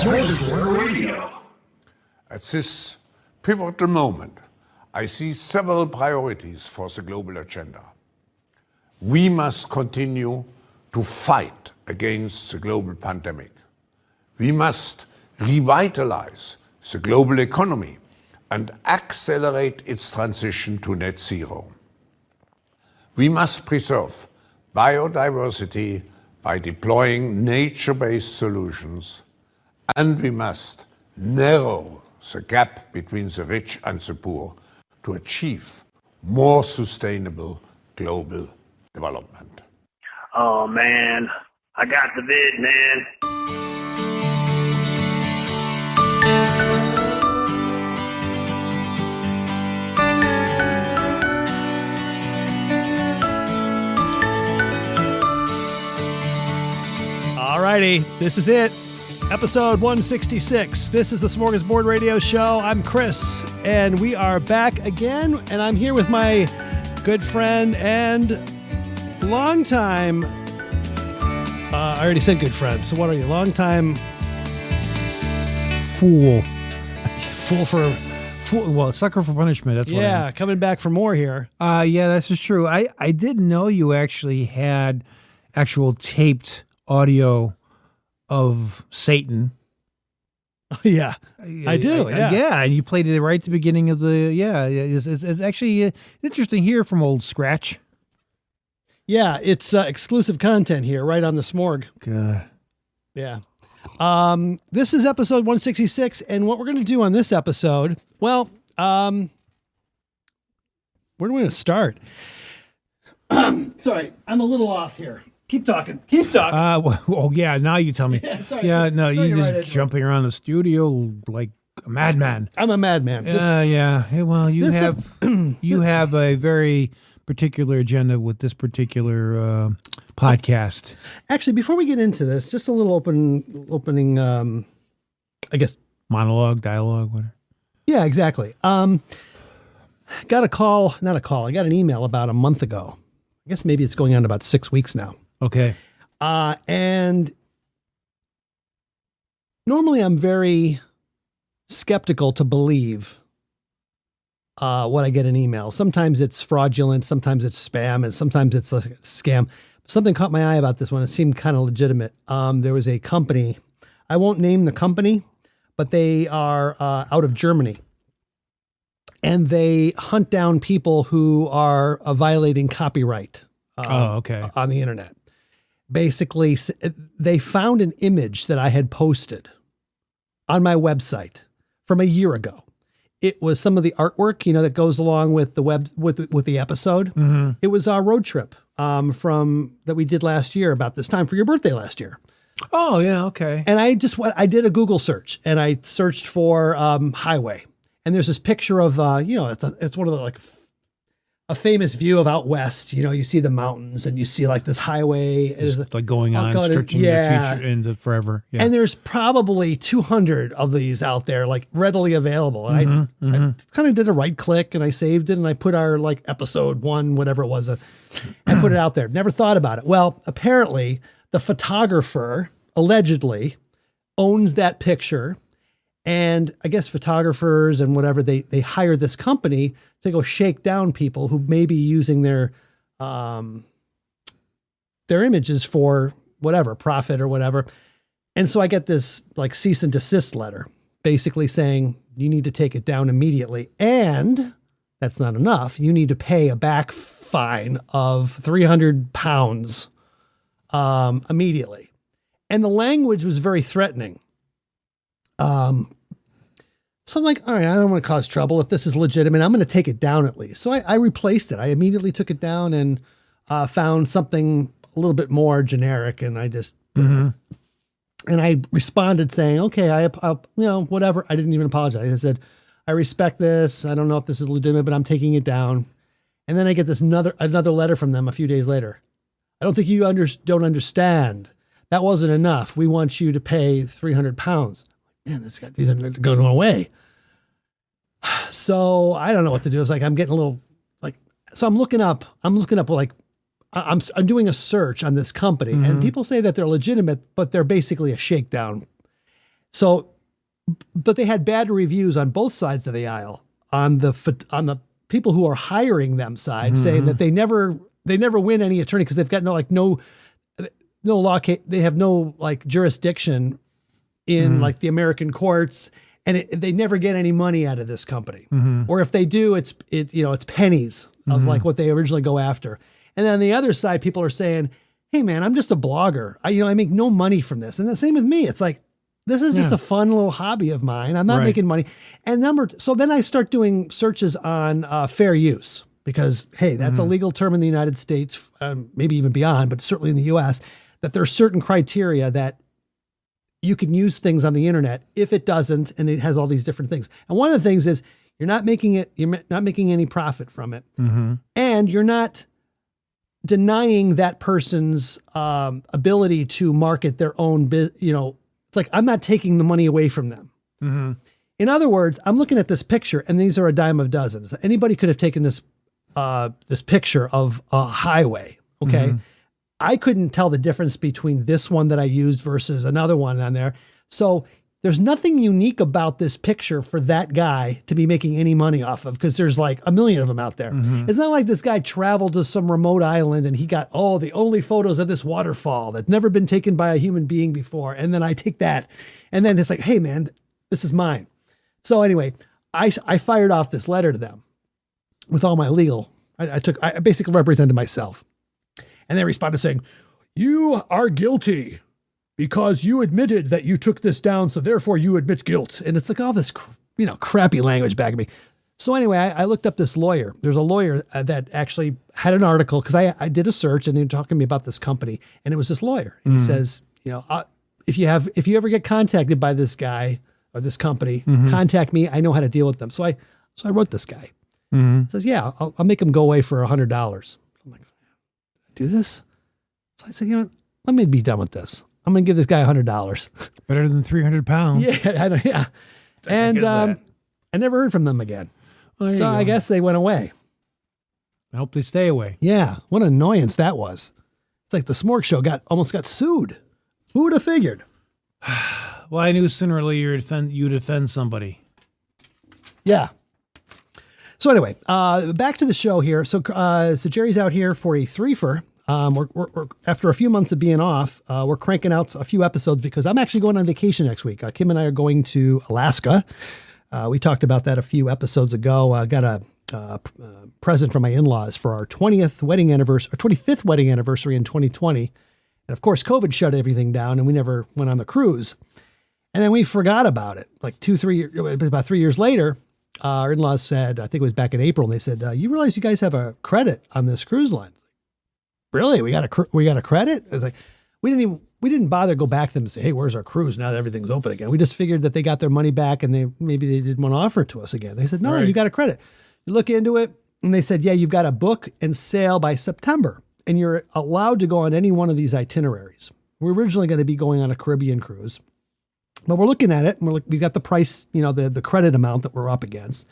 SmorgShow Radio. At this pivotal moment, I see several priorities for the global agenda. We must continue to fight against the global pandemic. We must revitalize the global economy and accelerate its transition to net zero. We must preserve biodiversity by deploying nature-based solutions, and we must narrow the gap between the rich and the poor to achieve more sustainable global development. Oh man, I got the vid, man. Alrighty, this is it. Episode 166. This is the Smorgasbord Radio Show. I'm Chris, and we are back again, and I'm here with my good friend and longtime, I already said good friend, so what are you? Longtime Fool. fool. Well, sucker for punishment. That's what I Yeah, coming back for more here. Yeah, that's just true. I didn't know you actually had actual taped audio of Satan. Yeah, I do. Yeah, and you played it right at the beginning of the, it's actually interesting here from old Scratch. Yeah, it's exclusive content here, right on the Smorg. God. Yeah. This is episode 166, and what we're going to do on this episode, well, where do we want to start? Sorry, I'm a little off here. Keep talking. Yeah, now you tell me. Sorry, yeah, no, sorry, you're right just into it. jumping around the studio like a madman. I'm a madman. Yeah. Well, you have a very particular agenda with this particular podcast. Actually, before we get into this, just a little opening, I guess. Monologue, dialogue, whatever. Yeah, exactly. Got a call, not a call. I got an email about a month ago. I guess maybe it's going on about 6 weeks now. Okay. And normally I'm very skeptical to believe when I get an email. Sometimes it's fraudulent, sometimes it's spam, and sometimes it's a scam. Something caught my eye about this one. It seemed kind of legitimate. There was a company, I won't name the company, but they are out of Germany. And they hunt down people who are violating copyright on the internet. Basically, they found an image that I had posted on my website from a year ago. It was some of the artwork, that goes along with the with the episode. Mm-hmm. It was our road trip from that we did last year about this time for your birthday last year. Oh, yeah, okay. And I did a Google search, and I searched for highway. And there's this picture of, it's one of the a famous view of out west. You see the mountains and you see like this highway. It's like going on, stretching the future into forever. Yeah. And there's probably 200 of these out there, like readily available. And I kind of did a right click and I saved it and I put our like episode 1, whatever it was, I put it out there. Never thought about it. Well, apparently the photographer allegedly owns that picture. And I guess photographers and whatever, they hire this company to go shake down people who may be using their images for whatever, profit or whatever. And so I get this like cease and desist letter basically saying you need to take it down immediately. And that's not enough. You need to pay a back fine of £300 immediately. And the language was very threatening. So I'm like, all right, I don't want to cause trouble. If this is legitimate, I'm going to take it down at least. So I replaced it. I immediately took it down and found something a little bit more generic. And I just, and I responded saying, okay, I'll whatever. I didn't even apologize. I said, I respect this. I don't know if this is legitimate, but I'm taking it down. And then I get this another letter from them a few days later. I don't think you don't understand. That wasn't enough. We want you to pay £300. Man, these are going away. So I don't know what to do. It's like I'm getting a little like. So I'm looking up like I'm doing a search on this company, and people say that they're legitimate, but they're basically a shakedown. So, but they had bad reviews on both sides of the aisle. On the people who are hiring them side, saying that they never win any attorney because they've got no law case. They have no like jurisdiction in like the American courts, and they never get any money out of this company. Or if they do, it's pennies of like what they originally go after. And then on the other side, people are saying, "Hey man, I'm just a blogger. I make no money from this." And the same with me. It's like, this is just a fun little hobby of mine. I'm not making money. And so then I start doing searches on fair use because, hey, that's a legal term in the United States, maybe even beyond, but certainly in the US, that there are certain criteria that you can use things on the internet. If it doesn't, and it has all these different things. And one of the things is you're not making any profit from it. And you're not denying that person's ability to market their own business. It's like, I'm not taking the money away from them. In other words, I'm looking at this picture, and these are a dime a dozen. So anybody could have taken this picture of a highway. Okay. I couldn't tell the difference between this one that I used versus another one on there. So there's nothing unique about this picture for that guy to be making any money off of, because there's like a million of them out there. It's not like this guy traveled to some remote island and he got, the only photos of this waterfall that's never been taken by a human being before. And then I take that. And then it's like, hey man, this is mine. So anyway, I fired off this letter to them with all my legal. I basically represented myself. And they responded saying, "You are guilty because you admitted that you took this down, so therefore you admit guilt." And it's like all this, crappy language back at me. So anyway, I looked up this lawyer. There's a lawyer that actually had an article, because I did a search and they were talking to me about this company, and it was this lawyer. And he says, if you ever get contacted by this guy or this company, contact me. I know how to deal with them. So I wrote this guy. He says, yeah, I'll make him go away for $100. I'm like, do this? So I said, let me be done with this. I'm going to give this guy $100. Better than 300 pounds. Yeah, I know. Yeah. And I never heard from them again. So I guess they went away. I hope they stay away. Yeah. What an annoyance that was. It's like the Smorg Show almost got sued. Who would have figured? Well, I knew sooner or later you'd offend somebody. Yeah. So anyway, back to the show here. So Jerry's out here for a threefer. We're after a few months of being off, we're cranking out a few episodes because I'm actually going on vacation next week. Kim and I are going to Alaska. We talked about that a few episodes ago. I got a present from my in-laws for our 25th wedding anniversary in 2020. And of course, COVID shut everything down and we never went on the cruise. And then we forgot about it. Like about 3 years later, our in-laws said, I think it was back in April, and they said, you realize you guys have a credit on this cruise line? Really? We got a credit? I was like, we didn't bother to go back to them and say, hey, where's our cruise now that everything's open again? We just figured that they got their money back and maybe they didn't want to offer it to us again. They said, no, You got a credit. You look into it, and they said, yeah, you've got a book and sail by September, and you're allowed to go on any one of these itineraries. We're originally going to be going on a Caribbean cruise, but we're looking at it, and we got the price, the credit amount that we're up against.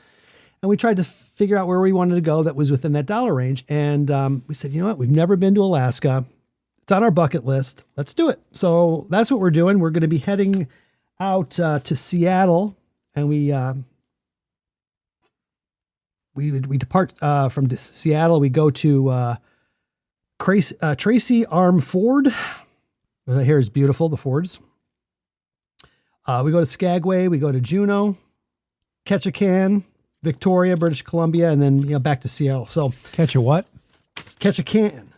And we tried to figure out where we wanted to go that was within that dollar range. And we said, you know what? We've never been to Alaska. It's on our bucket list. Let's do it. So that's what we're doing. We're going to be heading out to Seattle, and we depart from Seattle. We go to Tracy Arm Ford. The hair is beautiful, the Fords. We go to Skagway. We go to Juneau, Ketchikan, Victoria, British Columbia, and then back to Seattle. So catch a what? Catch a can.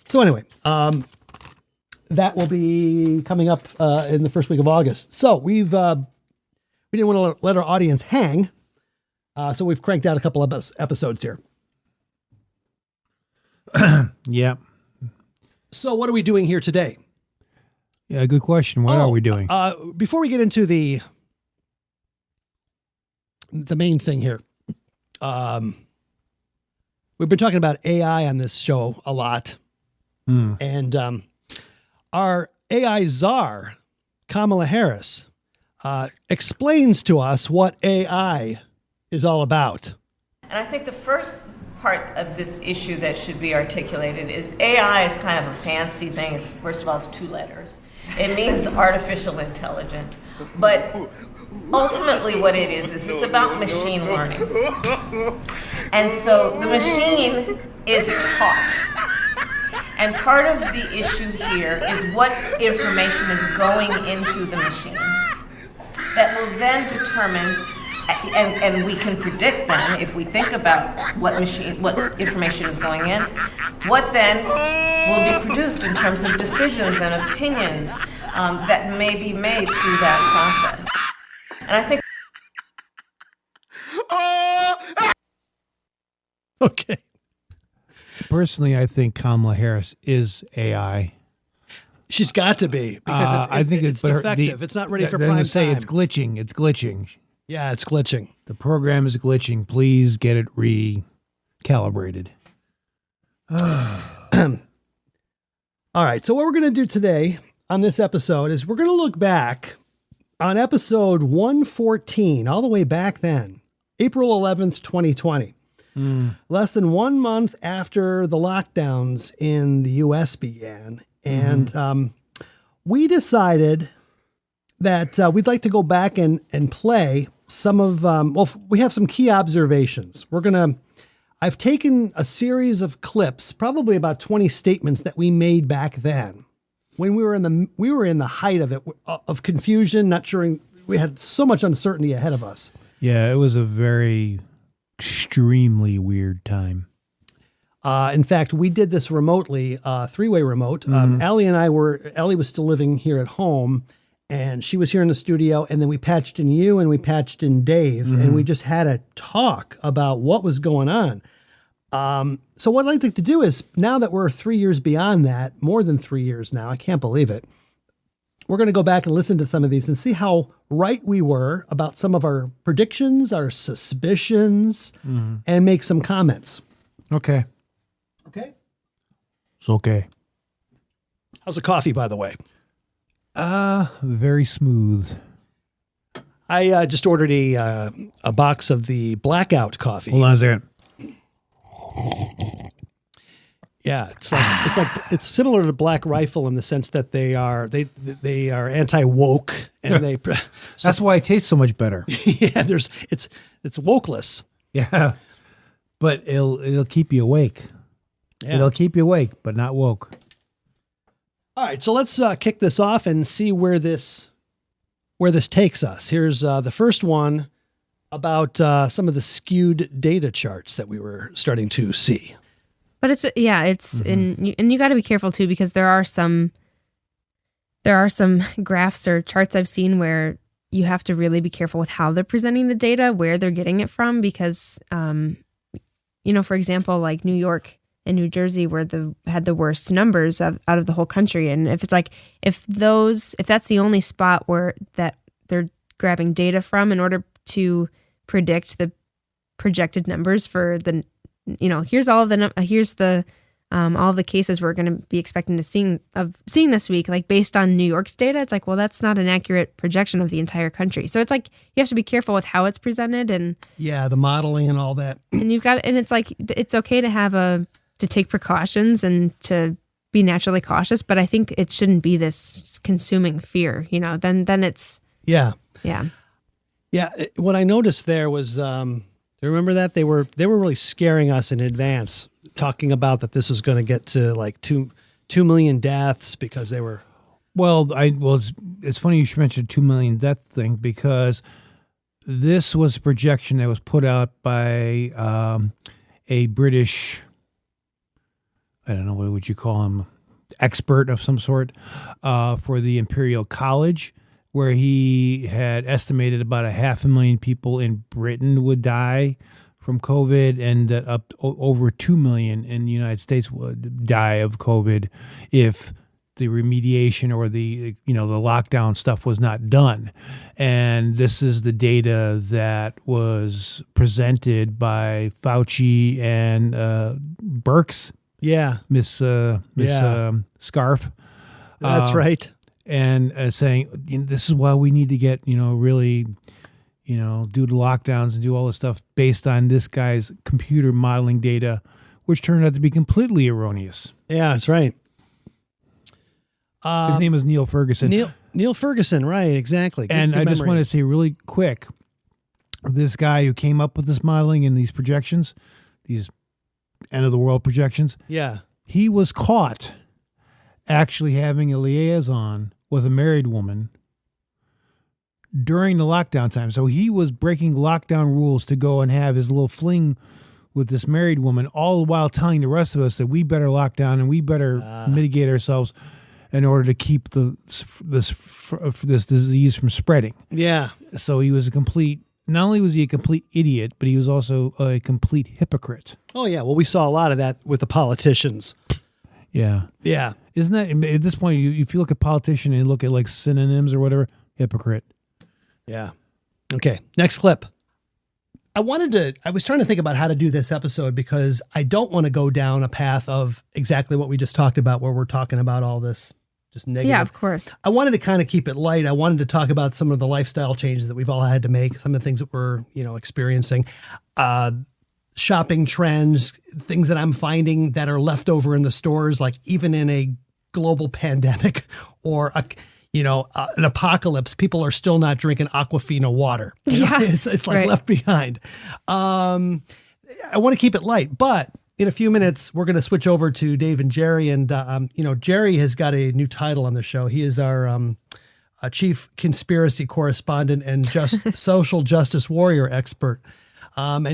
So anyway, that will be coming up in the first week of August. So we didn't want to let our audience hang, so we've cranked out a couple of episodes here. Yeah. So what are we doing here today? Yeah, good question. What are we doing? Before we get into the main thing here, we've been talking about AI on this show a lot. And our AI czar, Kamala Harris, explains to us what AI is all about. And I think the first part of this issue that should be articulated is AI is kind of a fancy thing. It's, first of all, it's 2 letters. It means artificial intelligence. But ultimately what it is it's about machine learning. And so the machine is taught. And part of the issue here is what information is going into the machine that will then determine, and we can predict then, if we think about what information is going in, what then will be produced in terms of decisions and opinions that may be made through that process. And I think... Okay. Personally, I think Kamala Harris is AI. She's got to be, because I think it's defective. It's not ready for prime time. It's glitching. It's glitching. Yeah, it's glitching. The program is glitching. Please get it recalibrated. All right. So what we're going to do today on this episode is we're going to look back on episode 114, all the way back then, April 11th, 2020. Less than 1 month after the lockdowns in the U.S. began. And we decided that we'd like to go back and play some of, we have some key observations. I've taken a series of clips, probably about 20 statements that we made back then when we were in the height of it, of confusion, not sure, we had so much uncertainty ahead of us. Yeah, it was a very extremely weird time. In fact, we did this remotely, 3-way remote. Allie was still living here at home, and she was here in the studio, and then we patched in you and we patched in Dave, and we just had a talk about what was going on. So what I'd like to do is, now that we're 3 years beyond that, more than 3 years now, I can't believe it, we're going to go back and listen to some of these and see how right we were about some of our predictions, our suspicions, and make some comments. Okay. Okay. It's okay. How's the coffee, by the way? Very smooth. I just ordered a box of the blackout coffee. Hold on a second. Yeah, it's similar to Black Rifle in the sense that they are anti-woke, and that's why it tastes so much better. Yeah, it's wokeless. Yeah, but it'll keep you awake. Yeah. It'll keep you awake, but not woke. All right, so let's kick this off and see where this takes us. Here's the first one about some of the skewed data charts that we were starting to see. But it's and you got to be careful too, because there are some graphs or charts I've seen where you have to really be careful with how they're presenting the data, where they're getting it from, because for example, like New York and New Jersey had the worst numbers out of the whole country, and if that's the only spot where that they're grabbing data from in order to predict the projected numbers for the, here's all the cases we're going to be expecting to seeing this week, like based on New York's data, it's like, well, that's not an accurate projection of the entire country. So it's like you have to be careful with how it's presented, and the modeling and all that. And it's like it's okay to take precautions and to be naturally cautious, but I think it shouldn't be this consuming fear. Then it's yeah. What I noticed there was, do you remember that they were really scaring us in advance, talking about that this was going to get to like 2 million deaths because they were. It's funny you should mention 2 million death thing, because this was a projection that was put out by a British, I don't know, what would you call him, expert of some sort, for the Imperial College, where he had estimated about 500,000 people in Britain would die from COVID, and that over 2 million in the United States would die of COVID if the remediation or the lockdown stuff was not done. And this is the data that was presented by Fauci and Birx. Yeah. Miss Scarf. That's right. And saying, this is why we need to get, really, do the lockdowns and do all this stuff based on this guy's computer modeling data, which turned out to be completely erroneous. Yeah, that's right. His name is Neil Ferguson. Neil Ferguson, right, exactly. And I just want to say really quick, this guy who came up with this modeling and these projections, these end of the world projections, he was caught actually having a liaison with a married woman during the lockdown time. So he was breaking lockdown rules to go and have his little fling with this married woman, all the while telling the rest of us that we better lock down and we better mitigate ourselves in order to keep this disease from spreading. Yeah. So he was not only was he a complete idiot, but he was also a complete hypocrite. Oh, yeah. Well, we saw a lot of that with the politicians. Yeah. Yeah. Isn't that, at this point, if you look at politician and look at like synonyms or whatever, hypocrite. Yeah. Okay. Next clip. I was trying to think about how to do this episode because I don't want to go down a path of exactly what we just talked about where we're talking about all this just negative. Yeah, of course. I wanted to kind of keep it light. I wanted to talk about some of the lifestyle changes that we've all had to make, some of the things that we're, experiencing, shopping trends, things that I'm finding that are left over in the stores, like even in a global pandemic or an apocalypse, people are still not drinking Aquafina water. It's like left behind. I want to keep it light, but in a few minutes, we're going to switch over to Dave and Jerry. And, Jerry has got a new title on the show. He is our chief conspiracy correspondent and social justice warrior expert. And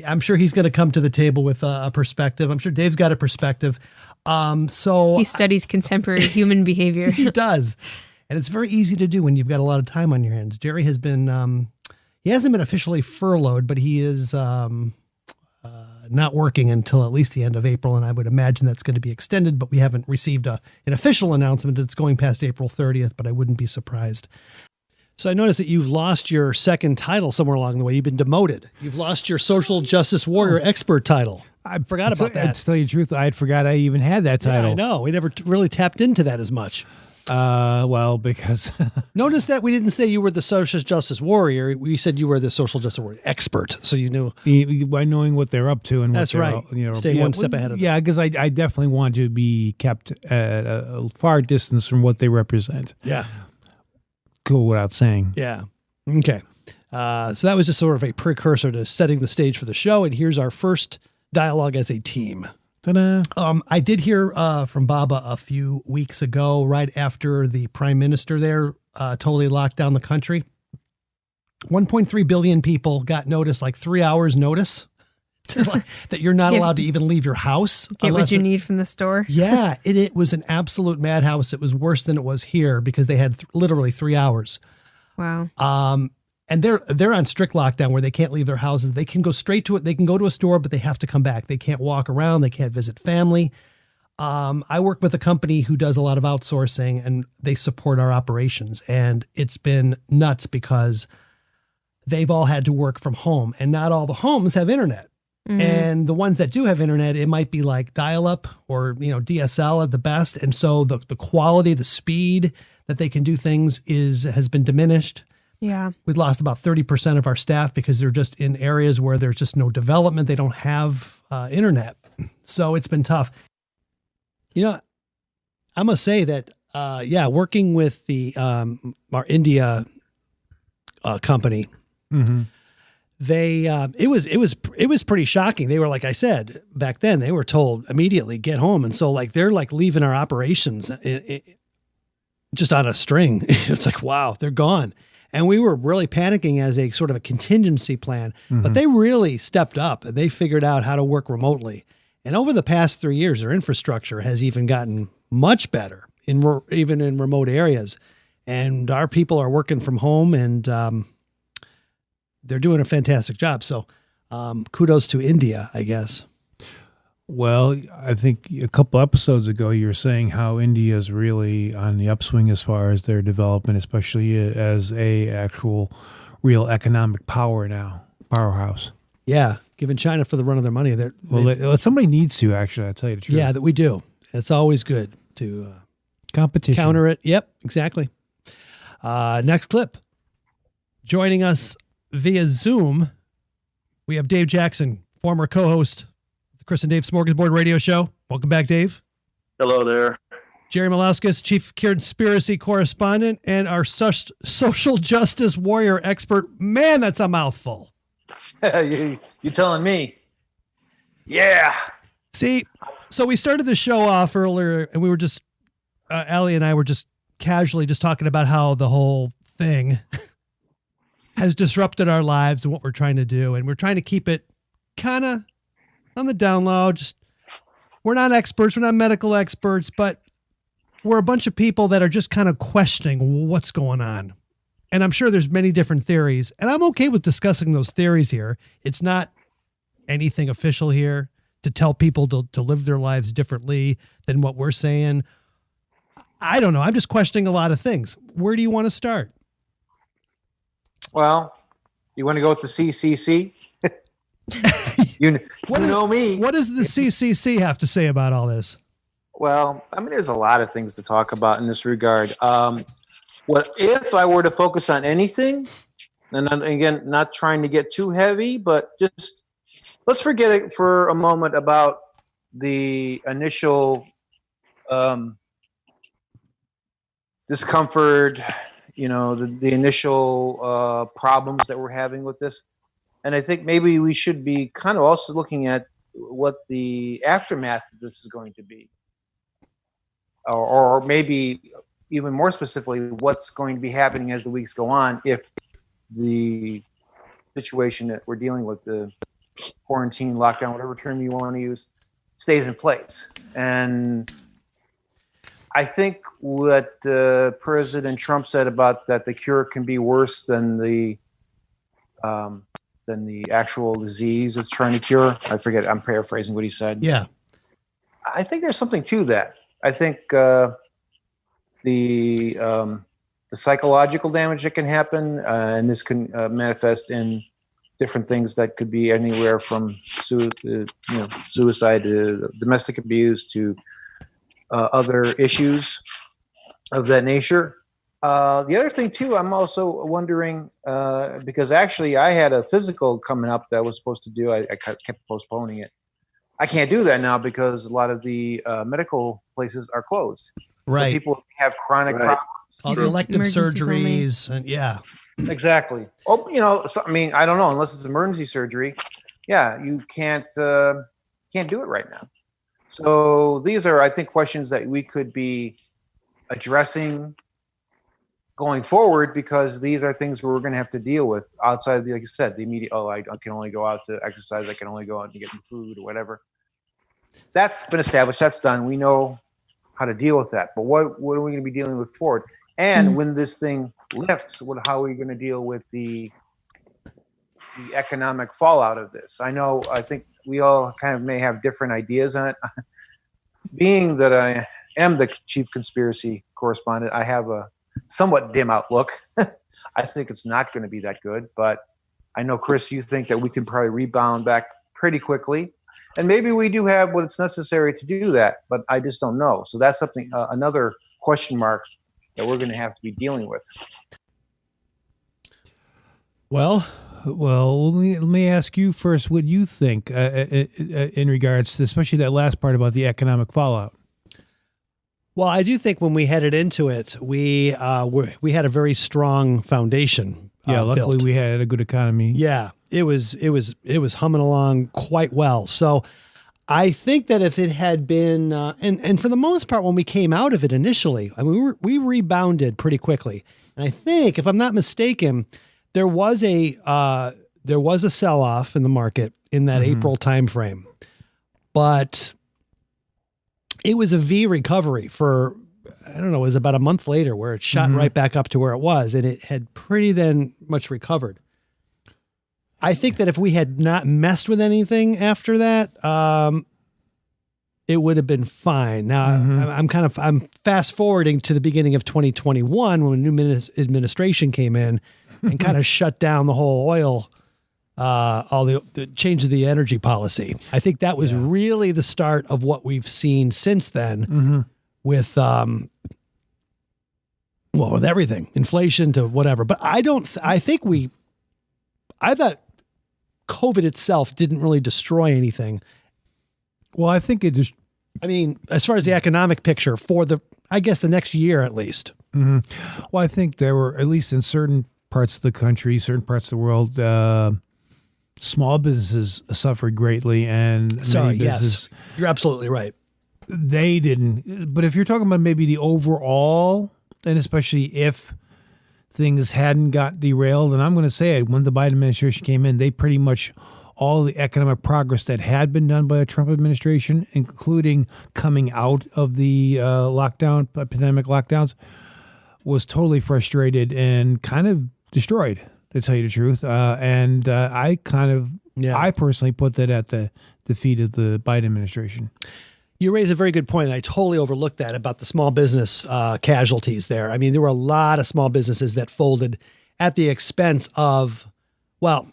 I'm sure he's going to come to the table with a perspective. I'm sure Dave's got a perspective. So he studies contemporary human behavior. He does. And it's very easy to do when you've got a lot of time on your hands. Jerry has been, he hasn't been officially furloughed, but he is not working until at least the end of April. And I would imagine that's going to be extended, but we haven't received an official announcement. It's going past April 30th, but I wouldn't be surprised. So I noticed that you've lost your second title somewhere along the way. You've been demoted. You've lost your social justice warrior expert title. I forgot about that. To tell you the truth, I had forgot I even had that title. Yeah, I know. We never really tapped into that as much. Well, because notice that we didn't say you were the social justice warrior. We said you were the social justice warrior expert. So you knew by knowing what they're up to and that's what right. Staying one step ahead of them. Yeah, because I definitely want to be kept at a far distance from what they represent. Yeah, go without saying. Yeah. Okay. So that was just sort of a precursor to setting the stage for the show. And here's our first dialogue as a team. Ta-da. I did hear from Baba a few weeks ago, right after the prime minister there totally locked down the country. 1.3 billion people got notice, like 3 hours notice that you're not allowed to even leave your house. Get what you need from the store. Yeah, it was an absolute madhouse. It was worse than it was here because they had literally 3 hours. Wow. And they're on strict lockdown where they can't leave their houses. They can go straight to it. They can go to a store, but they have to come back. They can't walk around. They can't visit family. I work with a company who does a lot of outsourcing, and they support our operations. And it's been nuts because they've all had to work from home, and not all the homes have internet. Mm-hmm. And the ones that do have internet, it might be like dial-up or DSL at the best. And so the quality, the speed that they can do things has been diminished. Yeah. We've lost about 30% of our staff because they're just in areas where there's just no development. They don't have internet. So it's been tough. I must say that, working with the our India company, mm-hmm. It was pretty shocking. They were, like I said, back then they were told immediately get home. And so they're leaving our operations just on a string. It's like, wow, they're gone. And we were really panicking as a sort of a contingency plan, mm-hmm. but they really stepped up and they figured out how to work remotely. And over the past 3 years, their infrastructure has even gotten much better even in remote areas. And our people are working from home and they're doing a fantastic job. So kudos to India, I guess. Well, I think a couple episodes ago, you were saying how India is really on the upswing as far as their development, especially as a actual real economic powerhouse. Yeah, giving China for the run of their money. Somebody needs to, actually, I'll tell you the truth. Yeah, that we do. It's always good to competition. Counter it. Yep, exactly. Next clip. Joining us via Zoom, we have Dave Jackson, former co-host of the Chris and Dave Smorgasbord radio show. Welcome back, Dave. Hello there. Jerry Malauskas, chief conspiracy correspondent, and our social justice warrior expert. Man, that's a mouthful. you telling me? Yeah. See, so we started the show off earlier, and we were just, Allie and I were just casually just talking about how the whole thing has disrupted our lives and what we're trying to do. And we're trying to keep it kind of on the down low. Just, we're not experts. We're not medical experts, but we're a bunch of people that are just kind of questioning what's going on. And I'm sure there's many different theories, and I'm okay with discussing those theories here. It's not anything official here to tell people to live their lives differently than what we're saying. I don't know. I'm just questioning a lot of things. Where do you want to start? Well, you want to go with the CCC? you know me. What does the CCC have to say about all this? Well, I mean, there's a lot of things to talk about in this regard. What if I were to focus on anything, and I'm, again, not trying to get too heavy, but just let's forget it for a moment about the initial discomfort, the initial problems that we're having with this. And I think maybe we should be kind of also looking at what the aftermath of this is going to be. Or maybe even more specifically, what's going to be happening as the weeks go on if the situation that we're dealing with, the quarantine, lockdown, whatever term you want to use, stays in place. And I think what President Trump said about that the cure can be worse than the actual disease it's trying to cure. I forget. I'm paraphrasing what he said. Yeah. I think there's something to that. I think the psychological damage that can happen, and this can manifest in different things that could be anywhere from suicide to domestic abuse to other issues of that nature. The other thing too, I'm also wondering because actually I had a physical coming up that I was supposed to do. I kept postponing it. I can't do that now because a lot of the medical places are closed. Right. So people have chronic problems. All the elective Emergencies surgeries. And yeah. Exactly. Oh, so, I mean, I don't know, unless it's emergency surgery. Yeah, you can't do it right now. So these are, I think, questions that we could be addressing going forward, because these are things we're going to have to deal with outside of like you said, the immediate, I can only go out to exercise, I can only go out and get food or whatever. That's been established, that's done. We know how to deal with that. But what are we going to be dealing with forward? And when this thing lifts, how are we going to deal with the economic fallout of this? I think we all kind of may have different ideas on it. Being that I am the chief conspiracy correspondent, I have a somewhat dim outlook. I think it's not going to be that good, but I know, Chris, you think that we can probably rebound back pretty quickly, and maybe we do have what's necessary to do that, but I just don't know. So that's something, another question mark that we're going to have to be dealing with. Well, let me ask you first what you think in regards to, especially that last part about the economic fallout. Well, I do think when we headed into it, we had a very strong foundation. Yeah, luckily built. we had a good economy. Yeah, it was humming along quite well. So I think that if it had been, and for the most part, when we came out of it initially, I mean, we rebounded pretty quickly. And I think, if I'm not mistaken, there was a sell-off in the market in that April timeframe, but it was a V recovery for, I don't know, it was about a month later where it shot right back up to where it was, and it had pretty then much recovered. I think that if we had not messed with anything after that, it would have been fine. Now I'm fast forwarding to the beginning of 2021 when a new administration came in and kind of shut down the whole oil, all the change of the energy policy. I think that was really the start of what we've seen since then with Well, with everything, inflation to whatever. But I thought COVID itself didn't really destroy anything. Well, I think it just. I mean, as far as the economic picture for the next year at least. Mm-hmm. Well, I think there were, at least in certain parts of the country, certain parts of the world, small businesses suffered greatly, and many businesses, yes, you're absolutely right. They didn't. But if you're talking about maybe the overall, and especially if things hadn't got derailed, and I'm going to say it, when the Biden administration came in, they pretty much all the economic progress that had been done by the Trump administration, including coming out of the pandemic lockdowns, was totally frustrated and kind of destroyed, to tell you the truth. I personally put that at the feet of the Biden administration. You raise a very good point. I totally overlooked that about the small business casualties there. I mean, there were a lot of small businesses that folded at the expense of, well,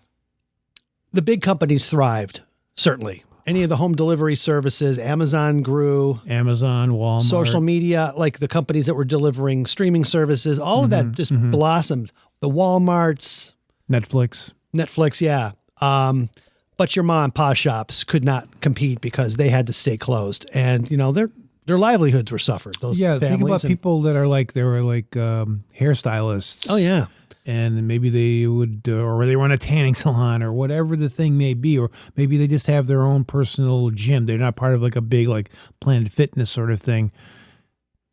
the big companies thrived, certainly. Any of the home delivery services, Amazon grew. Amazon, Walmart. Social media, like the companies that were delivering streaming services, all of that just blossomed. The Walmarts. Netflix, yeah. But your mom and pop shops could not compete because they had to stay closed. And, their livelihoods were suffered. Those think about people that are hairstylists. Oh, yeah. And maybe they would, or they run a tanning salon or whatever the thing may be, or maybe they just have their own personal gym. They're not part of a big Planet Fitness sort of thing.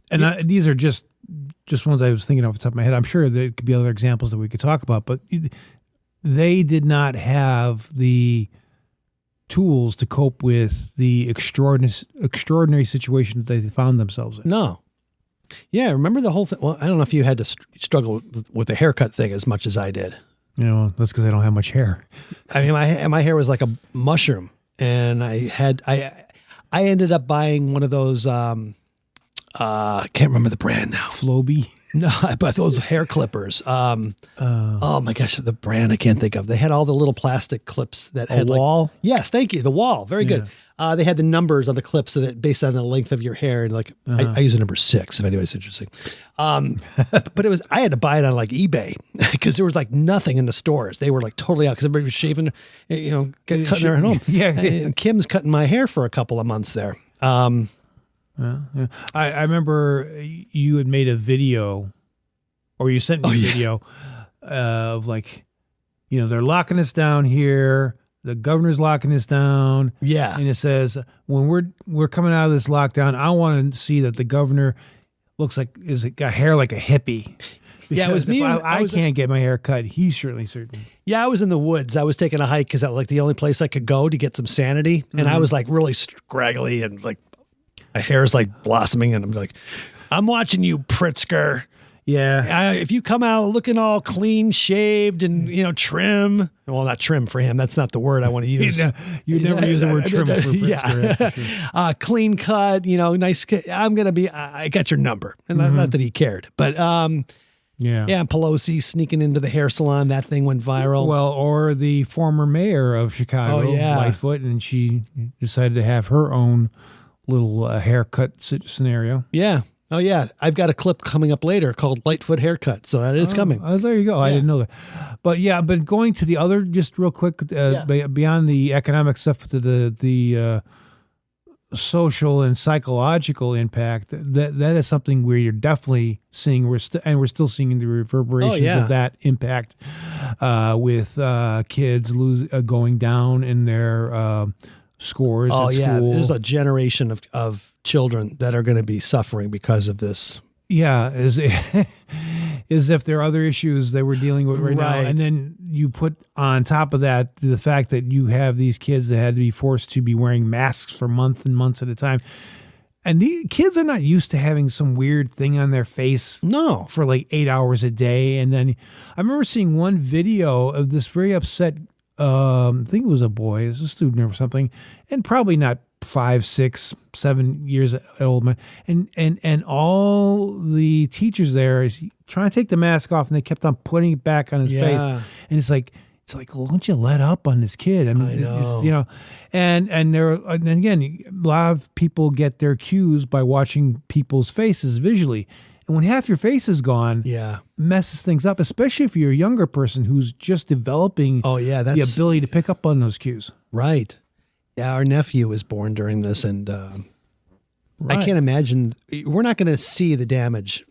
And these are just ones I was thinking off the top of my head. I'm sure there could be other examples that we could talk about, but they did not have the tools to cope with the extraordinary situation that they found themselves in. No. Yeah, remember the whole thing? Well, I don't know if you had to struggle with the haircut thing as much as I did. That's because I don't have much hair. I mean, my hair was like a mushroom, and I ended up buying one of those. I can't remember the brand now. Flowbee. No, I bought those hair clippers. Oh my gosh, the brand I can't think of. They had all the little plastic clips that had Wall. Yes, thank you. The Wall, very good. They had the numbers on the clips so that based on the length of your hair, and I use a number 6 if anybody's interested. But I had to buy it on eBay because there was nothing in the stores. They were totally out because everybody was shaving, cutting their hair at home. Yeah, and Kim's cutting my hair for a couple of months there. I remember you had made a video, or you sent me a video of they're locking us down here. The governor's locking us down. Yeah. And it says, when we're coming out of this lockdown, I want to see that the governor looks is got hair like a hippie. Yeah, it was me. I can't get my hair cut. He's certain. Yeah, I was in the woods. I was taking a hike because that was the only place I could go to get some sanity. And I was really scraggly and my hair's blossoming. And I'm watching you, Pritzker. Yeah. If you come out looking all clean shaved and, trim, well, not trim for him. That's not the word I want to use. You never use the word trim for Pritzker. Yeah. Clean cut, nice. I got your number. And not that he cared, but, yeah, Pelosi sneaking into the hair salon. That thing went viral. Well, or the former mayor of Chicago, Lightfoot, and she decided to have her own little haircut scenario. Yeah. Oh, yeah. I've got a clip coming up later called Lightfoot Haircut. So that is coming. Oh, there you go. Yeah. I didn't know that. But going to the other, just real quick, beyond the economic stuff, to the social and psychological impact, that is something where you're definitely seeing, we're still seeing the reverberations of that impact with kids going down in their scores at school. There's a generation of children that are going to be suffering because of this. Yeah, as if there are other issues that we're dealing with right now. And then you put on top of that the fact that you have these kids that had to be forced to be wearing masks for months and months at a time. And the kids are not used to having some weird thing on their face for 8 hours a day. And then I remember seeing one video of this very upset, I think it was a boy, it was a student or something, and probably not 5, 6, 7 years old man, and all the teachers there is trying to take the mask off, and they kept on putting it back on his face, and it's like, won't you let up on this kid? I mean, I know. And again, a lot of people get their cues by watching people's faces visually, And when half your face is gone, Yeah. messes things up, especially if you're a younger person who's just developing Oh, yeah. the ability to pick up on those cues. Right. Yeah. Our nephew was born during this, and I Right. can't imagine. We're not going to see the damage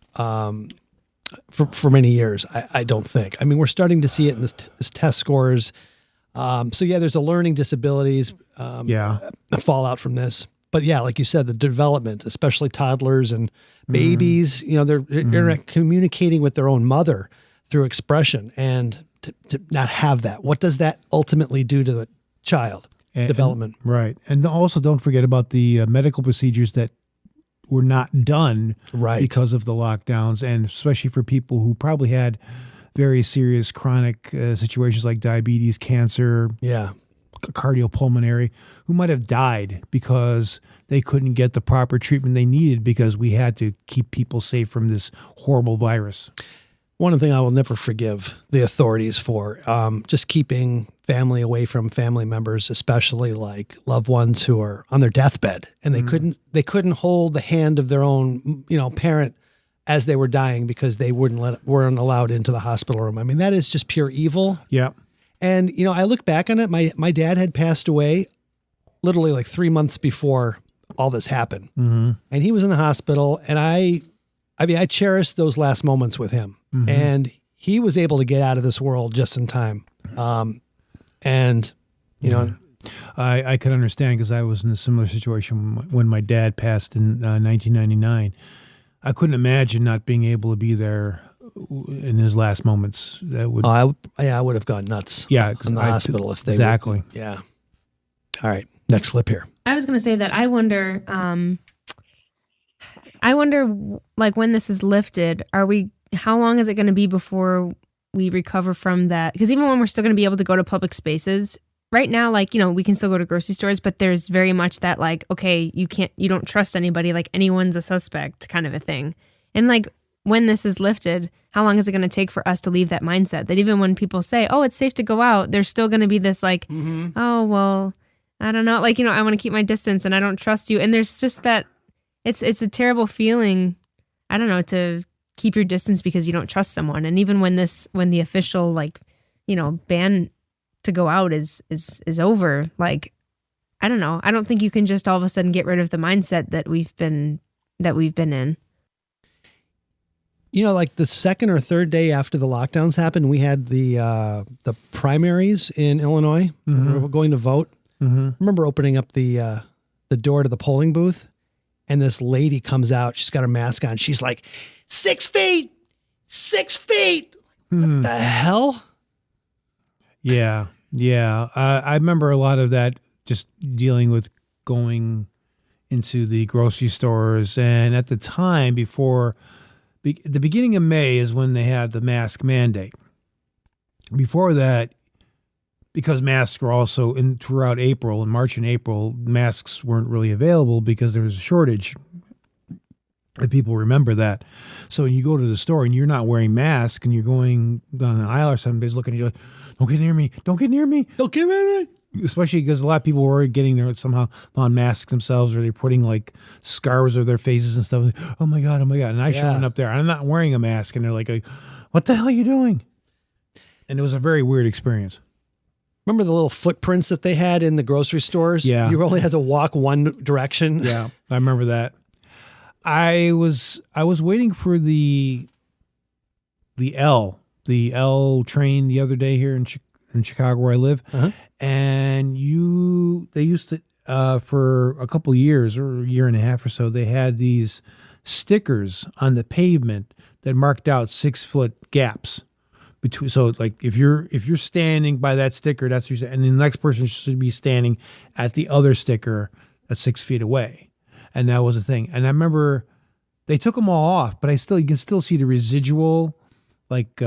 for many years, I don't think. I mean, we're starting to see it in this test scores. So, yeah, there's a learning disabilities a fallout from this. But, yeah, like you said, the development, especially toddlers and babies, they're communicating with their own mother through expression. And to not have that, what does that ultimately do to the child? Development. Right. And also don't forget about the medical procedures that were not done because of the lockdowns, and especially for people who probably had very serious chronic situations like diabetes, cancer, cardiopulmonary, who might have died because they couldn't get the proper treatment they needed because we had to keep people safe from this horrible virus. One thing I will never forgive the authorities for, just keeping family away from family members, especially like loved ones who are on their deathbed, and they couldn't hold the hand of their own, parent as they were dying because they weren't allowed into the hospital room. I mean, that is just pure evil. Yeah. And I look back on it. My dad had passed away literally like 3 months before all this happened, and he was in the hospital, and I cherished those last moments with him. And he was able to get out of this world just in time. I could understand because I was in a similar situation when my dad passed in 1999. I couldn't imagine not being able to be there in his last moments. That would. I would have gone nuts. Yeah, in the hospital if they exactly. Yeah. All right, next clip here. I was going to say that I wonder, like when this is lifted, how long is it going to be before we recover from that? Because even when we're still going to be able to go to public spaces right now, like, we can still go to grocery stores, but there's very much that like, okay, you don't trust anybody, like anyone's a suspect kind of a thing. And like when this is lifted, how long is it going to take for us to leave that mindset that even when people say, oh, it's safe to go out, there's still going to be this like, oh, well, I don't know. Like, I want to keep my distance and I don't trust you. And there's just that it's a terrible feeling. I don't know, to keep your distance because you don't trust someone. And even when the official ban to go out is over, like, I don't know. I don't think you can just all of a sudden get rid of the mindset that we've been in. Like the second or third day after the lockdowns happened, we had the primaries in Illinois. We were going to vote. I remember opening up the door to the polling booth, and this lady comes out. She's got her mask on. She's like, 6 feet. What the hell? Yeah. I remember a lot of that, just dealing with going into the grocery stores. And at the time the beginning of May is when they had the mask mandate. Before that, because masks were also throughout April, in March and April, masks weren't really available because there was a shortage. And people remember that. So when you go to the store and you're not wearing masks and you're going down an aisle or something, looking at you like, don't get near me. Don't get near me. Don't get near me. Especially because a lot of people were getting there somehow on masks themselves, or they're putting like scarves over their faces and stuff. Oh my God. And I showed up there. I'm not wearing a mask. And they're like, what the hell are you doing? And it was a very weird experience. Remember the little footprints that they had in the grocery stores? Yeah. You only had to walk one direction. Yeah, I remember that. I was waiting for the L train the other day here in Chicago where I live, and they used to for a couple of years or a year and a half or so, they had these stickers on the pavement that marked out 6 foot gaps between. So like if you're standing by that sticker, that's what you're saying, and the next person should be standing at the other sticker that's 6 feet away. And that was a thing. And I remember they took them all off, but you can still see the residual, like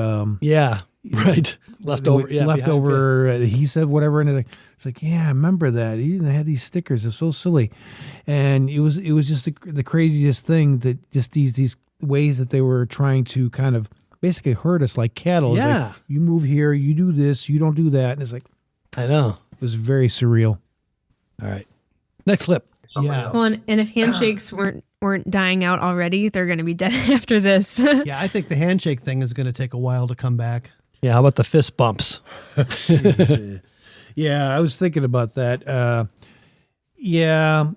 leftover adhesive, whatever. And it's like, yeah, I remember that. They had these stickers. It's so silly, and it was just the craziest thing, that just these ways that they were trying to kind of basically hurt us like cattle. Yeah, like, you move here, you do this, you don't do that, and it's like, I know, it was very surreal. All right, next clip. Well, and if handshakes weren't weren't dying out already, they're going to be dead after this. Yeah, I think the handshake thing is going to take a while to come back. Yeah, how about the fist bumps? Yeah, I was thinking about that. Yeah.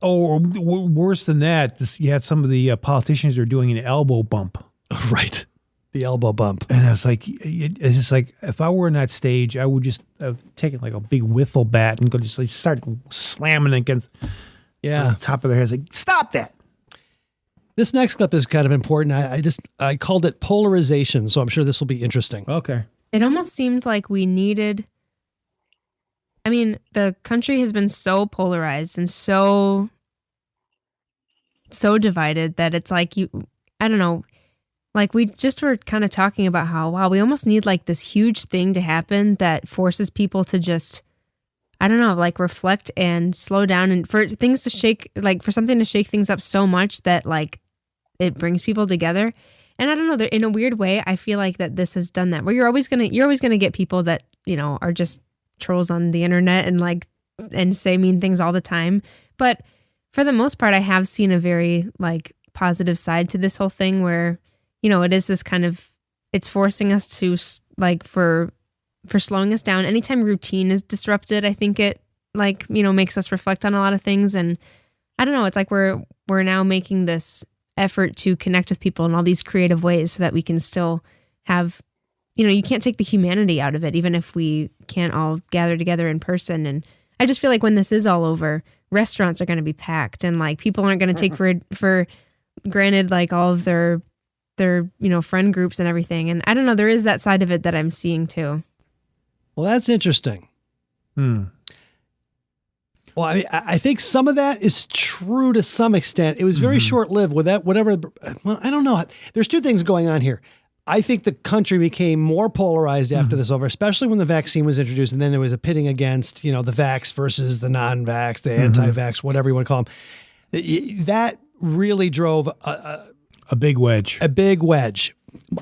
Or worse than that, you had some of the politicians are doing an elbow bump. Right. The elbow bump. And I was like, it's just like, if I were in that stage, I would just take it like a big wiffle bat and go just like start slamming against the top of their heads. Like, stop that. This next clip is kind of important. I called it polarization, so I'm sure this will be interesting. Okay. It almost seemed like we needed, I mean, the country has been so polarized and so divided that it's like I don't know, like we just were kind of talking about how, wow, we almost need like this huge thing to happen that forces people to just, I don't know, like reflect and slow down, and for things to shake, like for something to shake things up so much that like it brings people together. And I don't know, in a weird way, I feel like that this has done that, where you're always gonna get people that, you know, are just trolls on the internet and say mean things all the time. But for the most part, I have seen a very like positive side to this whole thing where, you know, it is this kind of, it's forcing us to like for slowing us down. Anytime routine is disrupted, I think it like, you know, makes us reflect on a lot of things. And I don't know, it's like we're now making this effort to connect with people in all these creative ways so that we can still have, you know, you can't take the humanity out of it, even if we can't all gather together in person. And I just feel like when this is all over, restaurants are going to be packed and like people aren't going to take for granted like all of their you know, friend groups and everything. And I don't know, there is that side of it that I'm seeing too. Well, that's interesting. Well, I think some of that is true to some extent. It was very short-lived with that, whatever. Well, I don't know. There's two things going on here. I think the country became more polarized after this over, especially when the vaccine was introduced. And then there was a pitting against, you know, the vax versus the non-vax, the anti-vax, whatever you want to call them. That really drove a big wedge. A big wedge.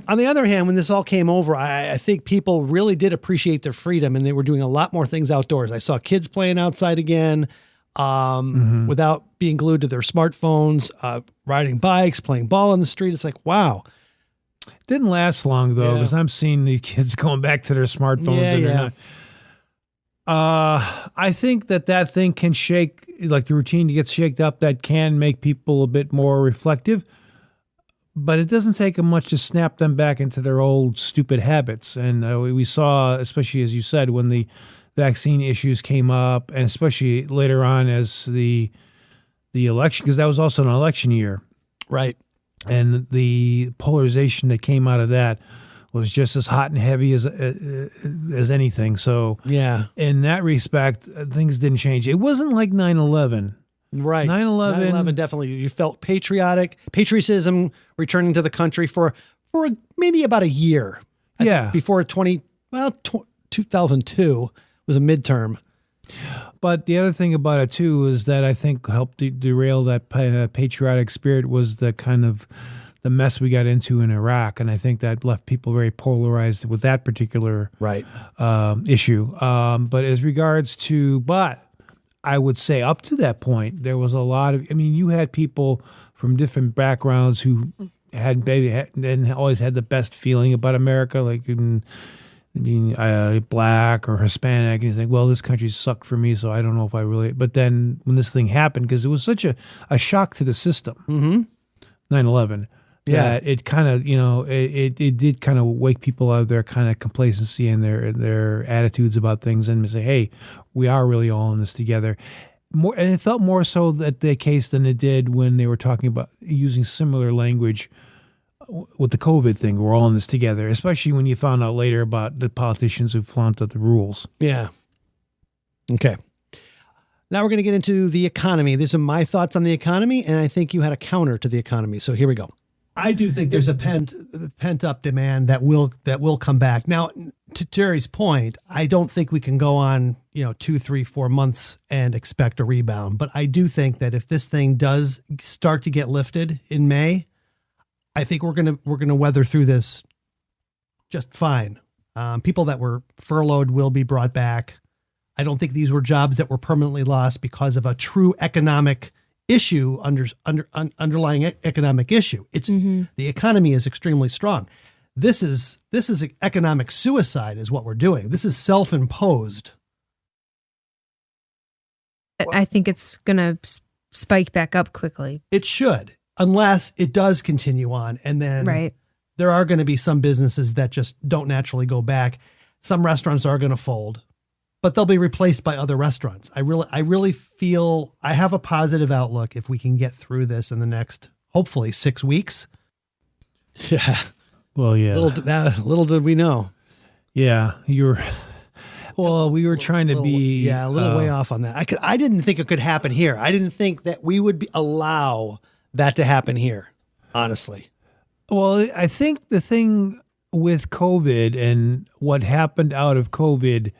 On the other hand, when this all came over, I think people really did appreciate their freedom, and they were doing a lot more things outdoors. I saw kids playing outside again without being glued to their smartphones, riding bikes, playing ball on the street. It's like, wow. Didn't last long though, because I'm seeing the kids going back to their smartphones and they're not. I think that thing can shake, like the routine gets shaked up, that can make people a bit more reflective, but it doesn't take them much to snap them back into their old stupid habits. And we saw, especially as you said, when the vaccine issues came up, and especially later on as the election, because that was also an election year. Right. And the polarization that came out of that was just as hot and heavy as anything. So yeah, in that respect, things didn't change. It wasn't like 9/11. Right. 9/11 definitely. You felt patriotism returning to the country for maybe about a year. Yeah. Before 2002 was a midterm. But the other thing about it too is that I think helped derail that patriotic spirit was the kind of the mess we got into in Iraq, and I think that left people very polarized with that particular issue. But as regards to, I would say up to that point, there was a lot of. I mean, you had people from different backgrounds who hadn't always had the best feeling about America, like being black or Hispanic, and you think, well, this country sucked for me, so I don't know if I really. But then when this thing happened, because it was such a shock to the system, 9/11, that it kind of, it did kind of wake people out of their kind of complacency and their attitudes about things, and say, hey, we are really all in this together. More, and it felt more so that the case than it did when they were talking about using similar language with the COVID thing. We're all in this together, especially when you found out later about the politicians who flaunted the rules. Yeah. Okay. Now we're going to get into the economy. These are my thoughts on the economy, and I think you had a counter to the economy. So here we go. I do think there's a pent up demand that will come back. Now, to Jerry's point, I don't think we can go on, 2, 3, 4 months and expect a rebound. But I do think that if this thing does start to get lifted in May, I think we're gonna weather through this just fine. People that were furloughed will be brought back. I don't think these were jobs that were permanently lost because of a true economic issue underlying economic issue. It's the economy is extremely strong. This is economic suicide is what we're doing. This is self-imposed. I think it's going to spike back up quickly. It should, unless it does continue on. And then Right. there are going to be some businesses that just don't naturally go back. Some restaurants are going to fold, but they'll be replaced by other restaurants. I really feel I have a positive outlook if we can get through this in the next, hopefully 6 weeks. Yeah. Well, yeah. Little did we know. Yeah. Well, we were trying to be a little way off on that. I didn't think it could happen here. I didn't think that we would allow that to happen here, honestly. Well, I think the thing with COVID and what happened out of COVID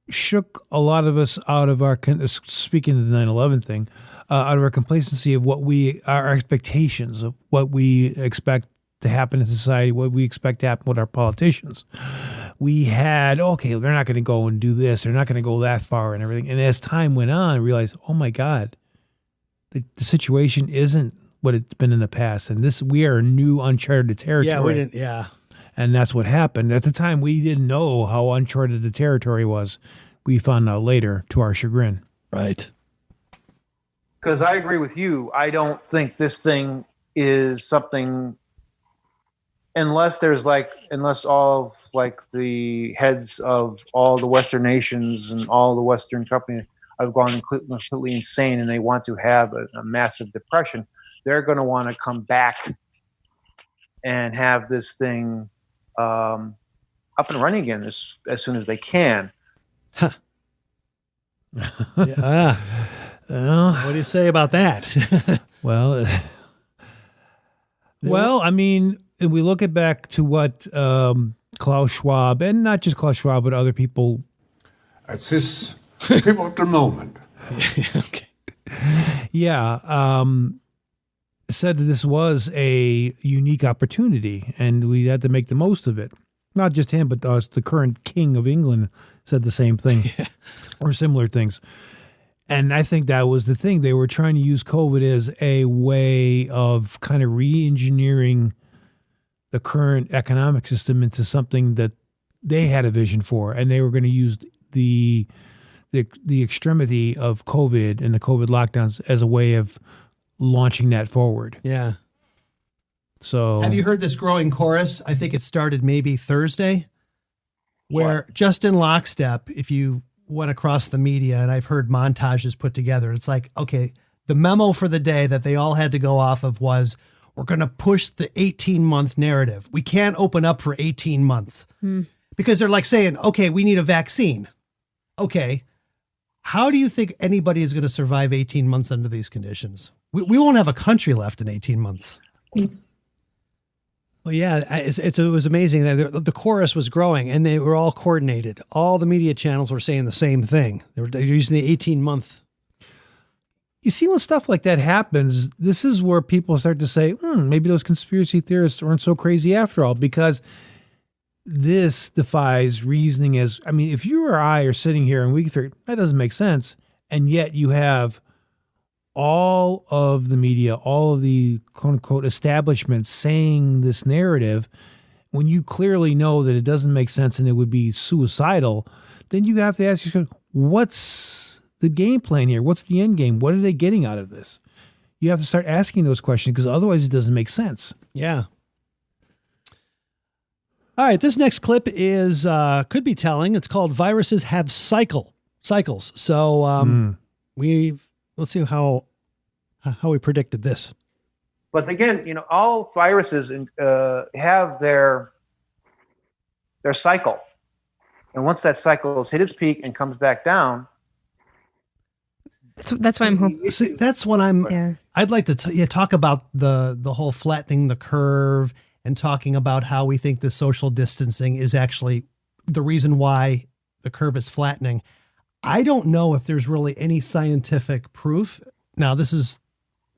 shook a lot of us out of our, speaking of the 9/11 thing, out of our complacency of our expectations of what we expect to happen in society, what we expect to happen with our politicians. We had, okay, they're not going to go and do this. They're not going to go that far and everything. And as time went on, I realized, oh my God, the situation isn't what it's been in the past. And we are new uncharted territory. Yeah, we didn't, yeah. And that's what happened. At the time, we didn't know how uncharted the territory was. We found out later, to our chagrin. Right. Because I agree with you. I don't think this thing is something, unless all of the heads of all the Western nations and all the Western companies have gone completely insane and they want to have a massive depression, they're going to want to come back and have this thing up and running again as soon as they can. Huh. Yeah. What do you say about that? Well, I mean, if we look back to what Klaus Schwab, and not just Klaus Schwab, but other people. At this pivotal moment. Okay. Yeah. Said that this was a unique opportunity and we had to make the most of it. Not just him, but the current king of England said the same thing or similar things. And I think that was the thing. They were trying to use COVID as a way of kind of re-engineering the current economic system into something that they had a vision for. And they were going to use the extremity of COVID and the COVID lockdowns as a way of launching that forward. Yeah. So have you heard this growing chorus? I think it started maybe Thursday, where just in lockstep, if you went across the media, and I've heard montages put together, it's like, okay, the memo for the day that they all had to go off of was, we're going to push the 18-month narrative. We can't open up for 18 months because they're like saying, okay, we need a vaccine. Okay. How do you think anybody is going to survive 18 months under these conditions? We won't have a country left in 18 months. Well, yeah, it was amazing that the chorus was growing and they were all coordinated. All the media channels were saying the same thing. They're using the 18-month. You see, when stuff like that happens, this is where people start to say, maybe those conspiracy theorists weren't so crazy after all, because this defies reasoning. If you or I are sitting here and we figure that doesn't make sense, and yet you have all of the media, all of the quote unquote establishment saying this narrative, when you clearly know that it doesn't make sense and it would be suicidal, then you have to ask yourself, what's the game plan here? What's the end game? What are they getting out of this? You have to start asking those questions because otherwise it doesn't make sense. Yeah. All right. This next clip is, could be telling. It's called Viruses Have Cycles. So, let's see how we predicted this. But again, all viruses have their cycle, and once that cycle has hit its peak and comes back down, that's why I'm hoping. See, that's what I'd like to talk about the whole flattening the curve and talking about how we think the social distancing is actually the reason why the curve is flattening. I don't know if there's really any scientific proof. Now,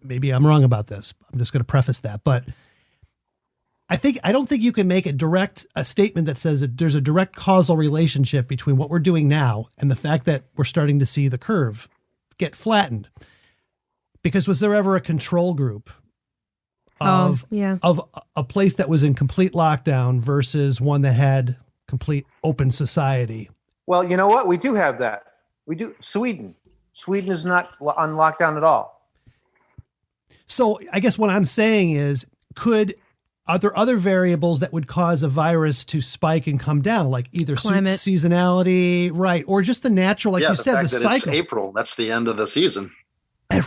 maybe I'm wrong about this. I'm just going to preface that, but I don't think you can make a statement that says that there's a direct causal relationship between what we're doing now and the fact that we're starting to see the curve get flattened. Because was there ever a control group of a place that was in complete lockdown versus one that had complete open society? Well, you know what? We do have that. We do. Sweden is not on lockdown at all. So I guess what I'm saying is, are there other variables that would cause a virus to spike and come down, like either Climate. seasonality, right, or just the natural, like you said, fact the that cycle. It's April. That's the end of the season.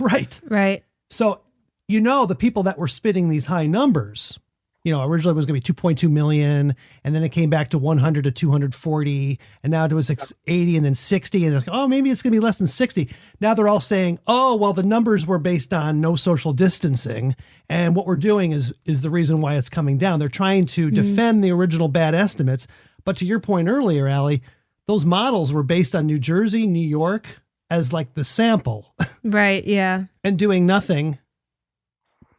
Right. So, the people that were spitting these high numbers, originally it was going to be 2.2 million, and then it came back to 100 to 240, and now it was 80 and then 60, and like, oh, maybe it's going to be less than 60. Now they're all saying, oh, well, the numbers were based on no social distancing, and what we're doing is the reason why it's coming down. They're trying to defend the original bad estimates, but to your point earlier, Allie, those models were based on New Jersey, New York as like the sample. Right, yeah. And doing nothing.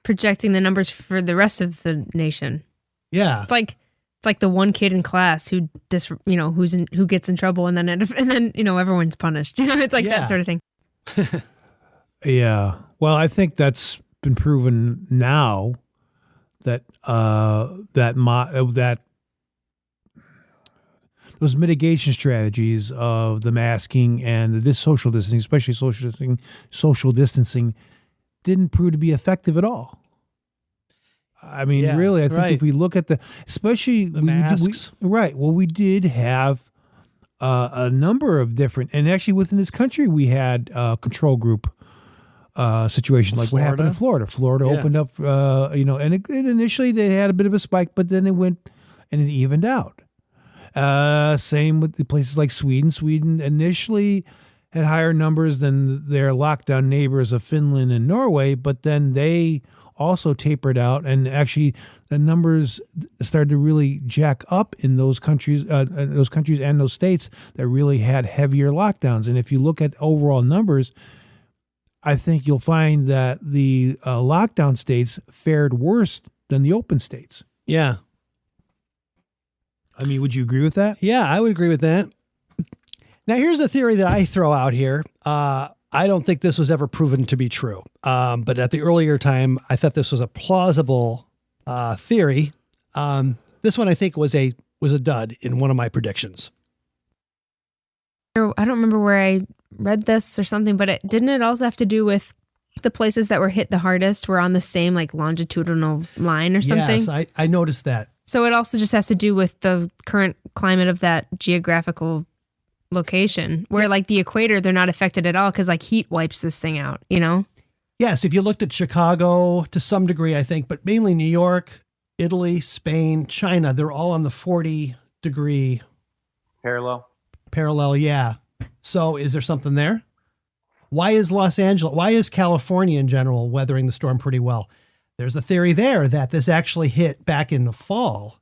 Projecting the numbers for the rest of the nation. Yeah. It's like the one kid in class who who gets in trouble and then everyone's punished. It's like that sort of thing. Yeah. Well, I think that's been proven now that those mitigation strategies of the masking and the social distancing, especially social distancing, didn't prove to be effective at all. I mean, really, I think if we look at especially the masks, we did have a number of different, and actually within this country, we had a control group situation, like what happened in Florida. Florida opened up, and it initially they had a bit of a spike, but then it went and it evened out. Same with the places like Sweden. Sweden initially had higher numbers than their lockdown neighbors of Finland and Norway, but then they also tapered out, and actually the numbers started to really jack up in those countries and those states that really had heavier lockdowns. And if you look at overall numbers, I think you'll find that the lockdown states fared worse than the open states. Yeah. I mean, would you agree with that? Yeah, I would agree with that. Now, here's a theory that I throw out here. I don't think this was ever proven to be true. But at the earlier time, I thought this was a plausible theory. This one I think was a dud in one of my predictions. I don't remember where I read this or something, but didn't it also have to do with the places that were hit the hardest were on the same like longitudinal line or something? Yes, I noticed that. So it also just has to do with the current climate of that geographical location, where like the equator, they're not affected at all because like heat wipes this thing out, Yes, if you looked at Chicago to some degree, I think, but mainly New York, Italy, Spain, China, they're all on the 40-degree Parallel, yeah. So is there something there? Why is California in general weathering the storm pretty well? There's a theory there that this actually hit back in the fall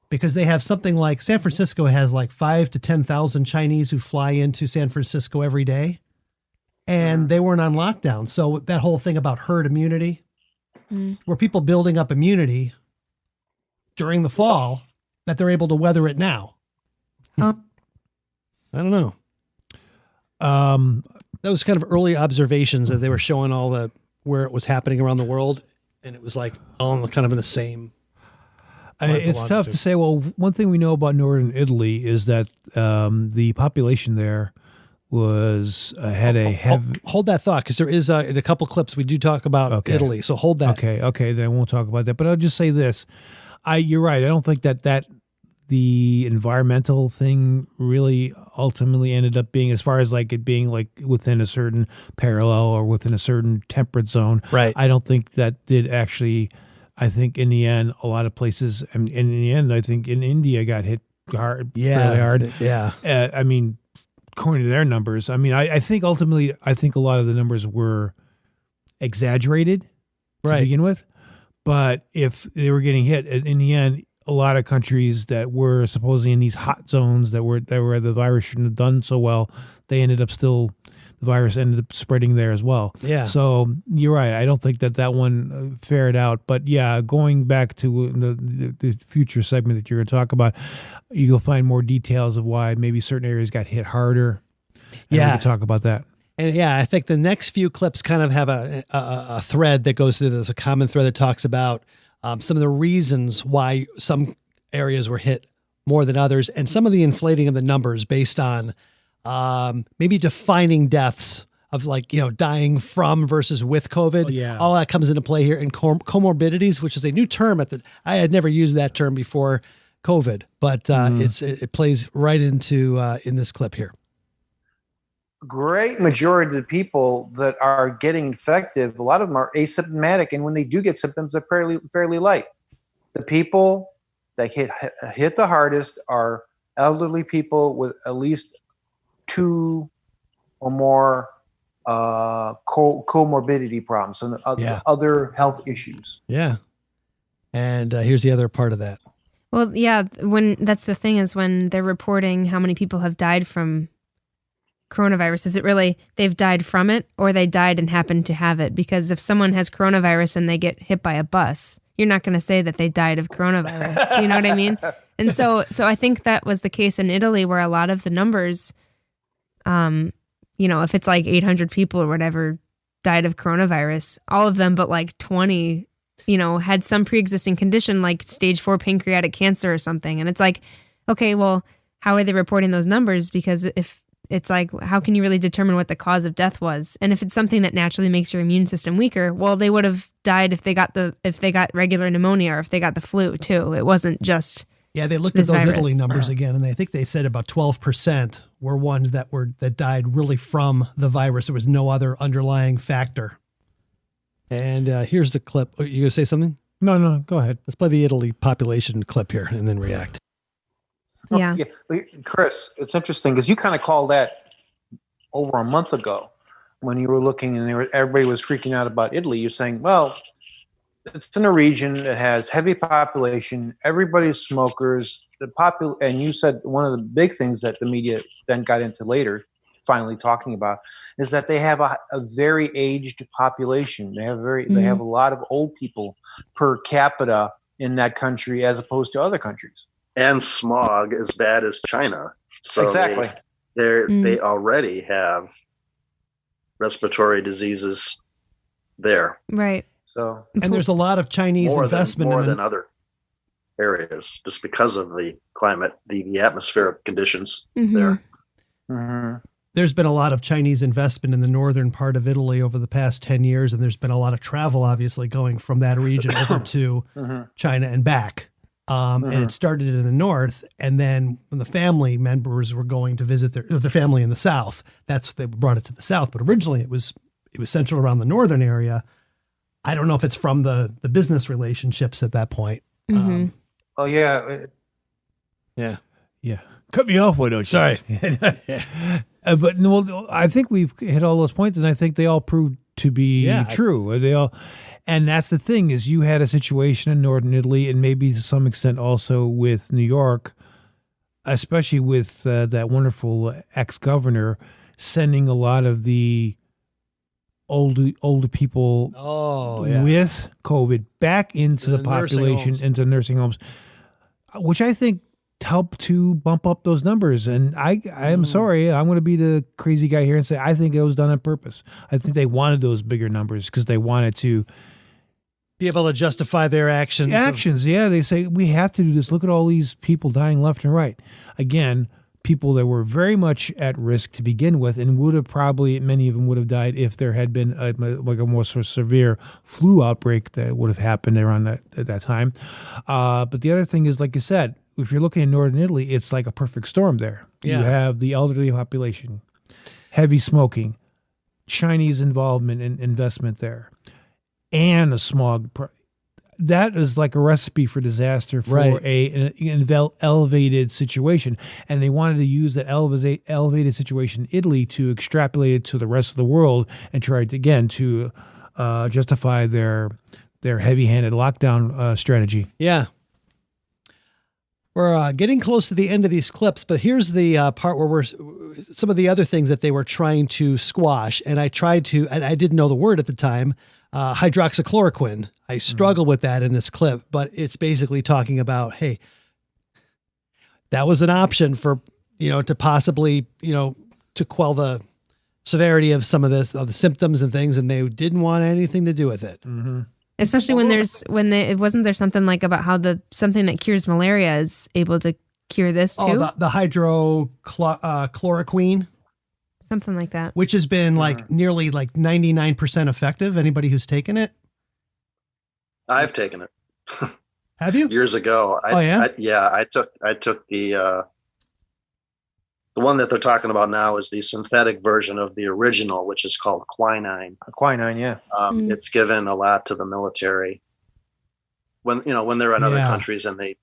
because they have something like San Francisco has like 5,000 to 10,000 Chinese who fly into San Francisco every day, and they weren't on lockdown. So that whole thing about herd immunity, were people building up immunity during the fall that they're able to weather it now? I don't know. That was kind of early observations that they were showing where it was happening around the world, and it was like all kind of in the same. It's tough to say. Well, one thing we know about northern Italy is that the population there had a heavy. Hold that thought, because there is in a couple clips we do talk about Italy. So hold that. Okay. Then I won't talk about that. But I'll just say this: you're right. I don't think that the environmental thing really ultimately ended up being, as far as like it being like within a certain parallel or within a certain temperate zone. Right. I don't think that did actually. I think in the end, a lot of places, and in the end, I think in India got hit hard, fairly hard. Yeah. I mean, according to their numbers, I think ultimately, a lot of the numbers were exaggerated to begin with. But if they were getting hit, in the end, a lot of countries that were supposedly in these hot zones that were the virus shouldn't have done so well, the virus ended up spreading there as well. Yeah. So you're right. I don't think that one fared out. But yeah, going back to the future segment that you're going to talk about, you'll find more details of why maybe certain areas got hit harder. And we can talk about that. And yeah, I think the next few clips kind of have a thread that goes through. There's a common thread that talks about some of the reasons why some areas were hit more than others, and some of the inflating of the numbers based on maybe defining deaths of like, dying from versus with COVID. Oh, yeah. All that comes into play here. And comorbidities, which is a new term I had never used that term before COVID, but it plays right into in this clip here. Great majority of the people that are getting infected, a lot of them are asymptomatic, and when they do get symptoms, they're fairly light. The people that hit the hardest are elderly people with at least 2 or more comorbidity problems and other health issues. Yeah. And here's the other part of that. Well, yeah, that's the thing is when they're reporting how many people have died from coronavirus, is it really they've died from it or they died and happened to have it? Because if someone has coronavirus and they get hit by a bus, you're not going to say that they died of coronavirus. You know what I mean? And so I think that was the case in Italy, where a lot of the numbers, if it's like 800 people or whatever died of coronavirus, all of them but like 20, had some pre-existing condition like stage 4 pancreatic cancer or something. And it's like, okay, well, how are they reporting those numbers? Because if it's like, how can you really determine what the cause of death was? And if it's something that naturally makes your immune system weaker, well, they would have died if they got regular pneumonia or if they got the flu too. It wasn't just they looked at those virus. Italy numbers again, and I think they said about 12% were ones that died really from the virus. There was no other underlying factor. And here's the clip. Oh, you gonna say something? No, go ahead. Let's play the Italy population clip here and then react. Yeah. Chris, it's interesting because you kind of called that over a month ago when you were looking and everybody was freaking out about Italy. You're saying, well, it's in a region that has heavy population, everybody's smokers, and you said one of the big things that the media then got into later, finally talking about, is that they have a very aged population. They have they have a lot of old people per capita in that country as opposed to other countries. And smog as bad as China. So exactly. They already have respiratory diseases there. Right. So, and there's a lot of Chinese investment more than other areas, just because of the climate, the atmospheric conditions there. Mm-hmm. There's been a lot of Chinese investment in the northern part of Italy over the past 10 years, and there's been a lot of travel, obviously, going from that region over to China and back. And it started in the north, and then when the family members were going to visit their family in the south, they brought it to the south. But originally, it was central around the northern area. I don't know if it's from the business relationships at that point. Mm-hmm. Oh yeah, yeah. Cut me off, why don't you? Sorry. But no, I think we've hit all those points, and I think they all proved to be true. And that's the thing, is you had a situation in northern Italy, and maybe to some extent also with New York, especially with that wonderful ex-governor sending a lot of the older people with COVID back into the population, into nursing homes, which I think helped to bump up those numbers. And I am sorry, I'm going to be the crazy guy here and say I think it was done on purpose. I think they wanted those bigger numbers because they wanted to be able to justify their actions. They say we have to do this. Look at all these people dying left and right. Again, people that were very much at risk to begin with, and would have probably, many of them would have died if there had been a more sort of severe flu outbreak that would have happened around at that time. But the other thing is, like you said, if you're looking at northern Italy, it's like a perfect storm there. Yeah. You have the elderly population, heavy smoking, Chinese involvement and investment there, and a smog. That is like a recipe for disaster for an elevated situation. And they wanted to use that elevated situation in Italy to extrapolate it to the rest of the world and try again to justify their heavy-handed lockdown strategy. Yeah. We're getting close to the end of these clips, but here's the part where some of the other things that they were trying to squash. And I didn't know the word at the time, hydroxychloroquine. I struggle with that in this clip, but it's basically talking about, hey, that was an option for, to possibly, to quell the severity of some of the symptoms and things, and they didn't want anything to do with it. Mm-hmm. Especially it wasn't there something like about how something that cures malaria is able to cure this too? Oh, the hydrochloroquine, something like that. which has been like nearly like 99% effective. Anybody who's taken it, I've taken it have you? years ago. I took the one that they're talking about now is the synthetic version of the original, which is called quinine. Quinine, yeah. It's given a lot to the military when they're in other countries and they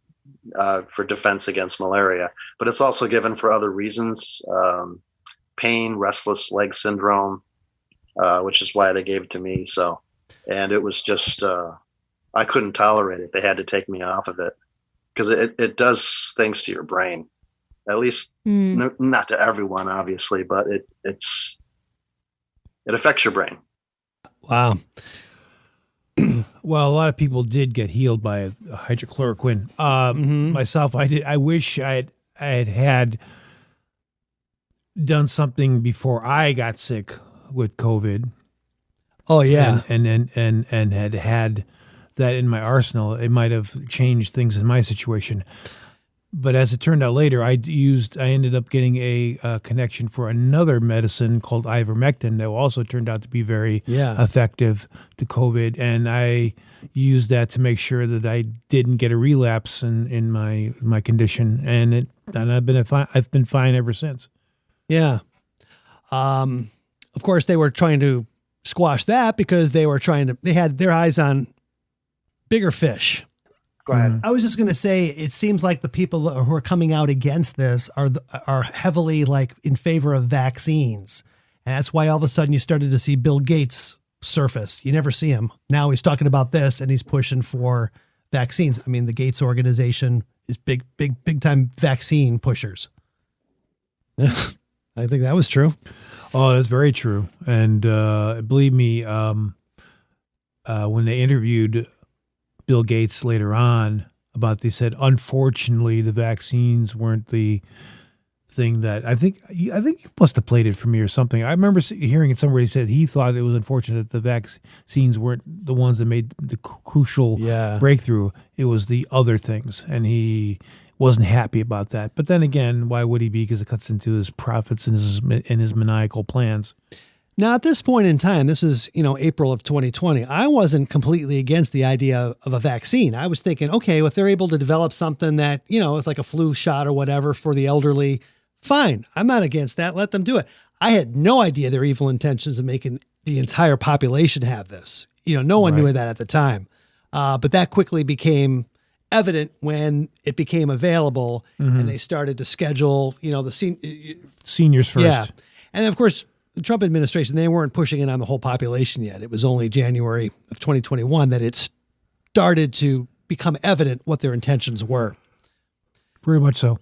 for defense against malaria. But it's also given for other reasons: pain, restless leg syndrome, which is why they gave it to me. So, and it was just I couldn't tolerate it. They had to take me off of it because it does things to your brain. At least not to everyone, obviously, but it affects your brain. Wow. Well, a lot of people did get healed by hydrochloroquine. Myself, I did. I wish I had done something before I got sick with COVID. Oh yeah, and had that in my arsenal. It might have changed things in my situation. But as it turned out later, I ended up getting a connection for another medicine called ivermectin that also turned out to be very effective to COVID. And I used that to make sure that I didn't get a relapse in my condition. And I've been fine ever since. Yeah. Of course, they were trying to squash that because they had their eyes on bigger fish. Go ahead. I was just going to say, it seems like the people who are coming out against this are heavily like in favor of vaccines. And that's why all of a sudden you started to see Bill Gates surface. You never see him. Now he's talking about this and he's pushing for vaccines. I mean, the Gates organization is big time vaccine pushers. I think that was true. Oh, that's very true. And believe me, when they interviewed Bill Gates later on they said, unfortunately, the vaccines weren't the thing that I think you must have played it for me or something. I remember hearing it somewhere. He said he thought it was unfortunate that the vaccines weren't the ones that made the crucial breakthrough. It was the other things. And he wasn't happy about that. But then again, why would he be? Because it cuts into his profits and his maniacal plans. Now, at this point in time, this is, April of 2020, I wasn't completely against the idea of a vaccine. I was thinking, okay, if they're able to develop something that, it's like a flu shot or whatever for the elderly, fine. I'm not against that. Let them do it. I had no idea their evil intentions of making the entire population have this. No one knew that at the time. But that quickly became evident when it became available and they started to schedule, the seniors first. Yeah. And of course, the Trump administration, they weren't pushing it on the whole population yet. It was only January of 2021 that it started to become evident what their intentions were. Very much so.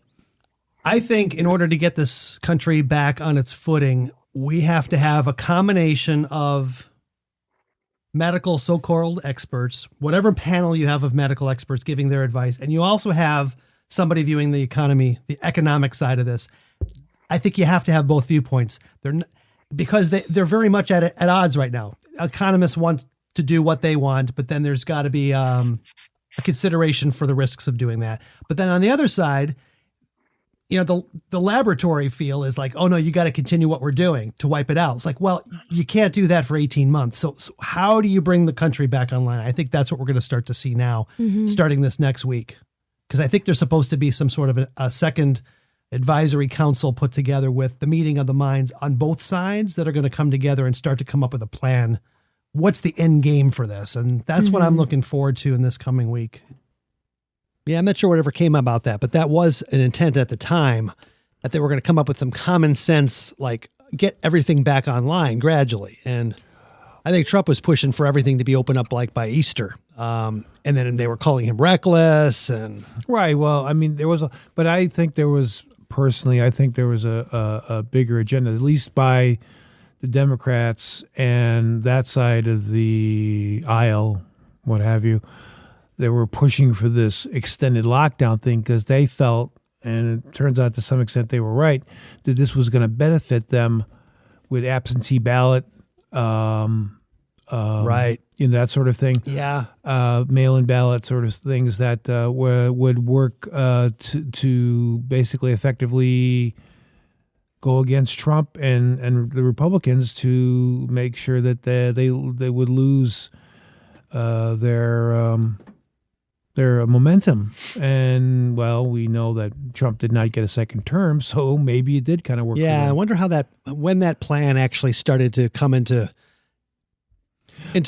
I think in order to get this country back on its footing, we have to have a combination of medical so-called experts, whatever panel you have of medical experts giving their advice, and you also have somebody viewing the economy, the economic side of this. I think you have to have both viewpoints. Because they're very much at odds right now. Economists want to do what they want, but then there's got to be a consideration for the risks of doing that. But then on the other side, the laboratory feel is like, oh no, you got to continue what we're doing to wipe it out. It's like, well, you can't do that for 18 months. So how do you bring the country back online? I think that's what we're going to start to see now, starting this next week. Because I think there's supposed to be some sort of a second advisory council put together with the meeting of the minds on both sides that are going to come together and start to come up with a plan. What's the end game for this? And that's what I'm looking forward to in this coming week. Yeah, I'm not sure whatever came about that, but that was an intent at the time that they were going to come up with some common sense, like get everything back online gradually. And I think Trump was pushing for everything to be open up like by Easter. And then they were calling him reckless and right. Well, I mean, but I think there was a bigger agenda, at least by the Democrats and that side of the aisle, what have you. They were pushing for this extended lockdown thing because they felt, and it turns out to some extent they were right, that this was going to benefit them with absentee ballot, Right. that sort of thing. Yeah. Mail-in ballot sort of things that would work to basically effectively go against Trump and the Republicans to make sure that they would lose their momentum. And well, we know that Trump did not get a second term, so maybe it did kind of work. Yeah, I wonder when that plan actually started to come into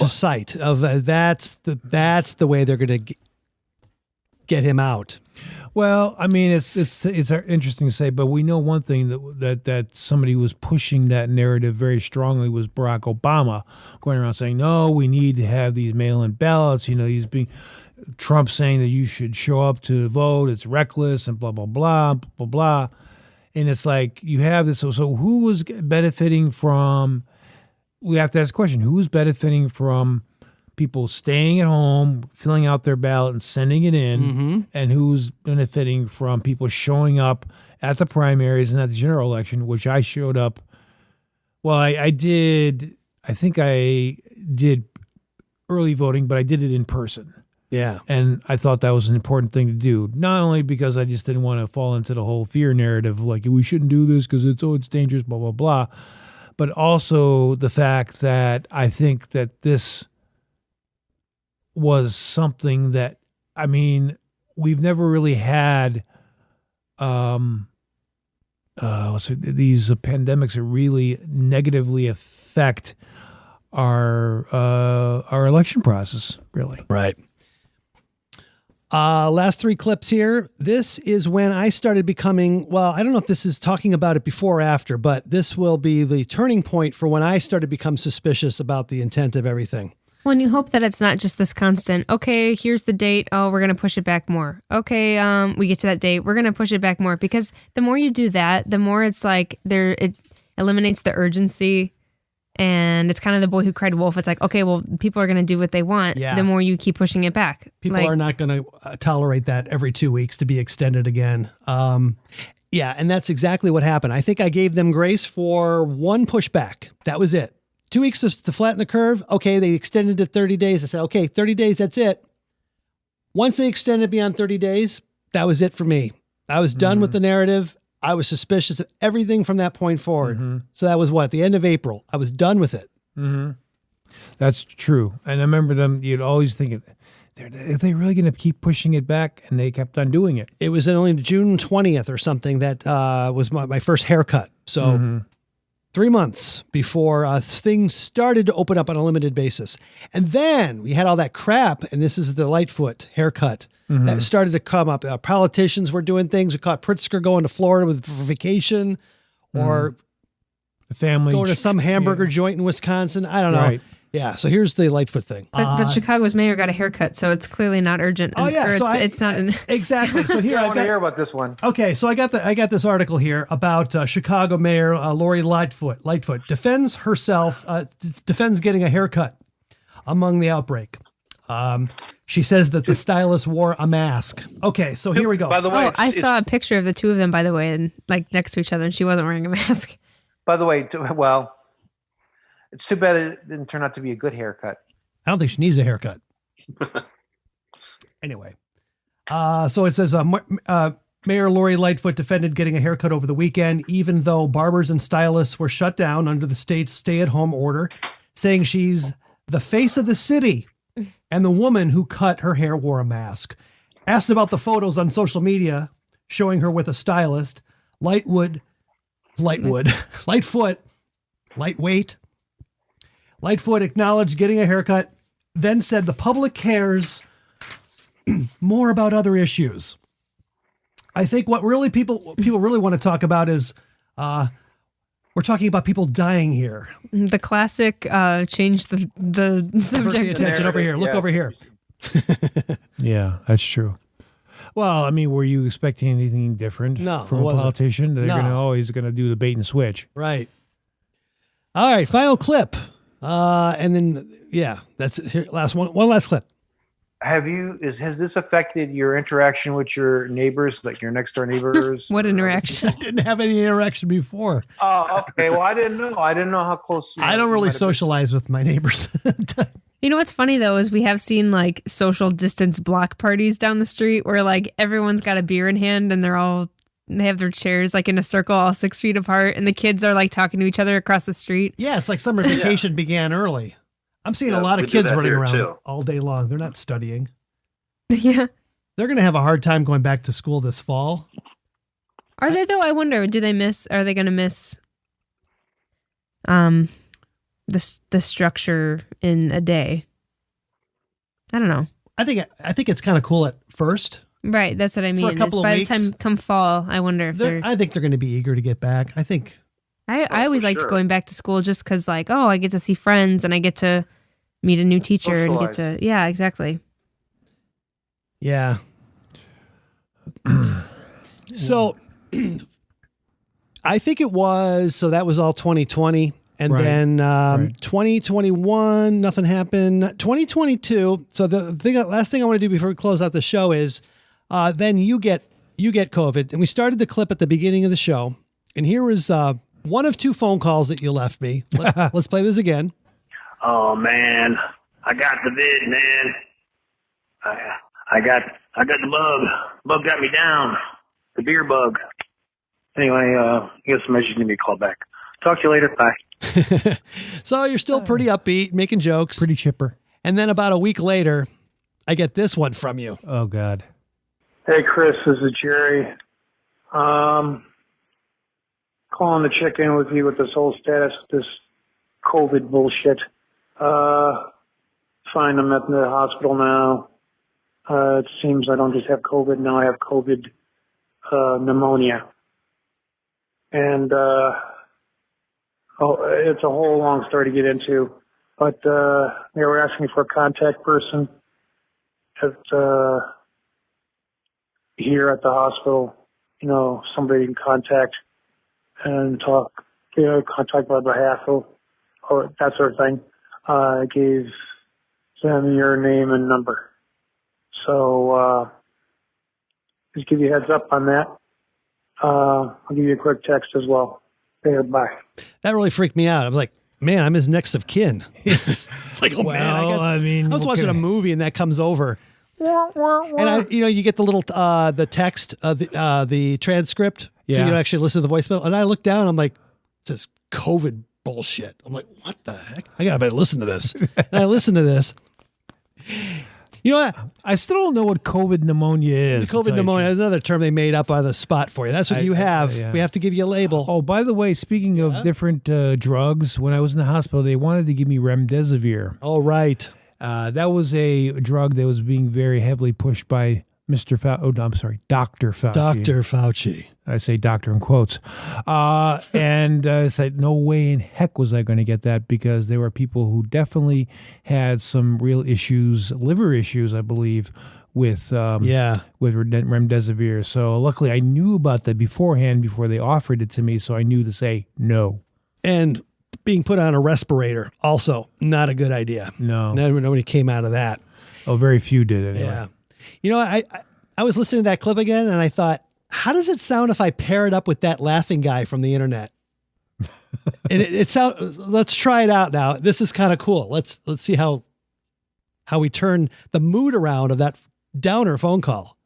sight of that's the way they're going to get him out. Well, I mean, it's interesting to say, but we know one thing that somebody who was pushing that narrative very strongly was Barack Obama, going around saying, no, we need to have these mail-in ballots. He's being Trump saying that you should show up to vote. It's reckless and blah, blah, blah, blah, blah. And it's like you have this. So who was benefiting from? We have to ask the question: who's benefiting from people staying at home, filling out their ballot and sending it in, and who's benefiting from people showing up at the primaries and at the general election, which I showed up. Well, I did. I think I did early voting, but I did it in person. Yeah. And I thought that was an important thing to do, not only because I just didn't want to fall into the whole fear narrative, like we shouldn't do this because it's dangerous, blah, blah, blah, but also the fact that I think that this was something that, I mean, we've never really had these pandemics that really negatively affect our election process, really. Right. Last three clips here. This is when I started becoming, well, I don't know if this is talking about it before or after, but this will be the turning point for when I started to become suspicious about the intent of everything. Well, and you hope that it's not just this constant, okay, here's the date. Oh, we're going to push it back more. Okay, we get to that date. We're going to push it back more. Because the more you do that, the more it's like it eliminates the urgency. And it's kind of the boy who cried wolf. It's like, okay, well, people are going to do what they want. Yeah. The more you keep pushing it back. People are not going to tolerate that every 2 weeks to be extended again. Yeah, and that's exactly what happened. I think I gave them grace for one pushback. That was it. 2 weeks to flatten the curve. Okay, they extended it 30 days. I said, okay, 30 days, that's it. Once they extended beyond 30 days, that was it for me. I was done with the narrative. I was suspicious of everything from that point forward. So that was at the end of April. I was done with it. That's true. And I remember you'd always think, are they really going to keep pushing it back? And they kept on doing it. It was only June 20th or something that was my first haircut. So 3 months before things started to open up on a limited basis. And then we had all that crap, and this is the Lightfoot haircut that started to come up. Politicians were doing things. We caught Pritzker going to Florida for vacation, or the family going to some hamburger joint in Wisconsin. I don't know. Right. Yeah, so here's the Lightfoot thing. But Chicago's mayor got a haircut, so it's clearly not urgent. Oh yeah, so it's not exactly. So here I want to hear about this one. Okay, so I got this article here about Chicago Mayor Lori Lightfoot. Lightfoot defends herself, defends getting a haircut among the outbreak. She says that the stylist wore a mask. Okay, so here we go. By the way, I saw a picture of the two of them, by the way, and like next to each other, and she wasn't wearing a mask. By the way, well, it's too bad it didn't turn out to be a good haircut. I don't think she needs a haircut. Anyway, so it says Mayor Lori Lightfoot defended getting a haircut over the weekend, even though barbers and stylists were shut down under the state's stay-at-home order, saying she's the face of the city, and the woman who cut her hair wore a mask. Asked about the photos on social media showing her with a stylist, Lightfoot, lightweight. Lightfoot acknowledged getting a haircut, then said the public cares more about other issues. I think what really people really want to talk about is we're talking about people dying here. The classic change the subject. Pay attention over here. Look over here. Yeah, that's true. Well, I mean, were you expecting anything different from a politician? They're always going to do the bait and switch. Right. All right, final clip. And then, yeah, that's it. Here, last one. One last clip. has this affected your interaction with your neighbors, like your next door neighbors? What interaction? I didn't have any interaction before. Oh, okay. Well, I didn't know. I didn't know how close. I don't really socialize with my neighbors. You know what's funny though is we have seen like social distance block parties down the street where like everyone's got a beer in hand and they have their chairs like in a circle all 6 feet apart and the kids are like talking to each other across the street. Yeah, it's like summer vacation began early. I'm seeing a lot of kids running around all day long. They're not studying. Yeah. They're going to have a hard time going back to school this fall. Are they though? I wonder, are they going to miss the structure in a day? I don't know. I think it's kind of cool at first. Right, that's what I mean. For a couple of by weeks. the time come fall, I wonder if I think they're going to be eager to get back. I think. I always liked going back to school just because, like, oh, I get to see friends and I get to meet a new teacher and get to, yeah, exactly. Yeah. So, I think it was, so that was all 2020. And then 2021, nothing happened. 2022. So last thing I want to do before we close out the show is then you get COVID. And we started the clip at the beginning of the show. And here was one of two phone calls that you left me. Let's play this again. Oh man, I got the vid, man. I got the bug. Bug got me down. The beer bug. Anyway, I guess somebody's just gonna be called back. Talk to you later. Bye. So you're still pretty upbeat, making jokes. Pretty chipper. And then about a week later, I get this one from you. Oh, God. Hey, Chris, this is Jerry. Calling to check in with you with this whole status of this COVID bullshit. Fine, I'm at the hospital now. It seems I don't just have COVID, now I have COVID pneumonia. And it's a whole long story to get into. But they were asking for a contact person here at the hospital, somebody you can contact and talk, contact by behalf of, or that sort of thing. I gave them your name and number. So just give you a heads up on that. I'll give you a quick text as well. Okay, bye. That really freaked me out. I'm like, man, I'm his next of kin. It's like, oh, man. I was watching a movie and that comes over. And you get the little the text, the transcript, so you can actually listen to the voicemail. And I look down, I'm like, it's this COVID bullshit. I'm like, what the heck? I gotta better listen to this. And I listen to this. You know what? I still don't know what COVID pneumonia is. The COVID pneumonia is another term they made up on the spot for you. That's what you have. We have to give you a label. Oh, by the way, speaking of different drugs, when I was in the hospital, they wanted to give me remdesivir. Oh, right. That was a drug that was being very heavily pushed by Dr. Fauci. Dr. Fauci. I say doctor in quotes. And I said, no way in heck was I going to get that, because there were people who definitely had some real issues, liver issues, I believe, with remdesivir. So luckily I knew about that beforehand before they offered it to me, so I knew to say no. And being put on a respirator, also not a good idea. No. Nobody came out of that. Oh, very few did anyway. Yeah. I was listening to that clip again and I thought, how does it sound if I pair it up with that laughing guy from the internet? And it sounds, let's try it out now. This is kind of cool. Let's see how we turn the mood around of that downer phone call.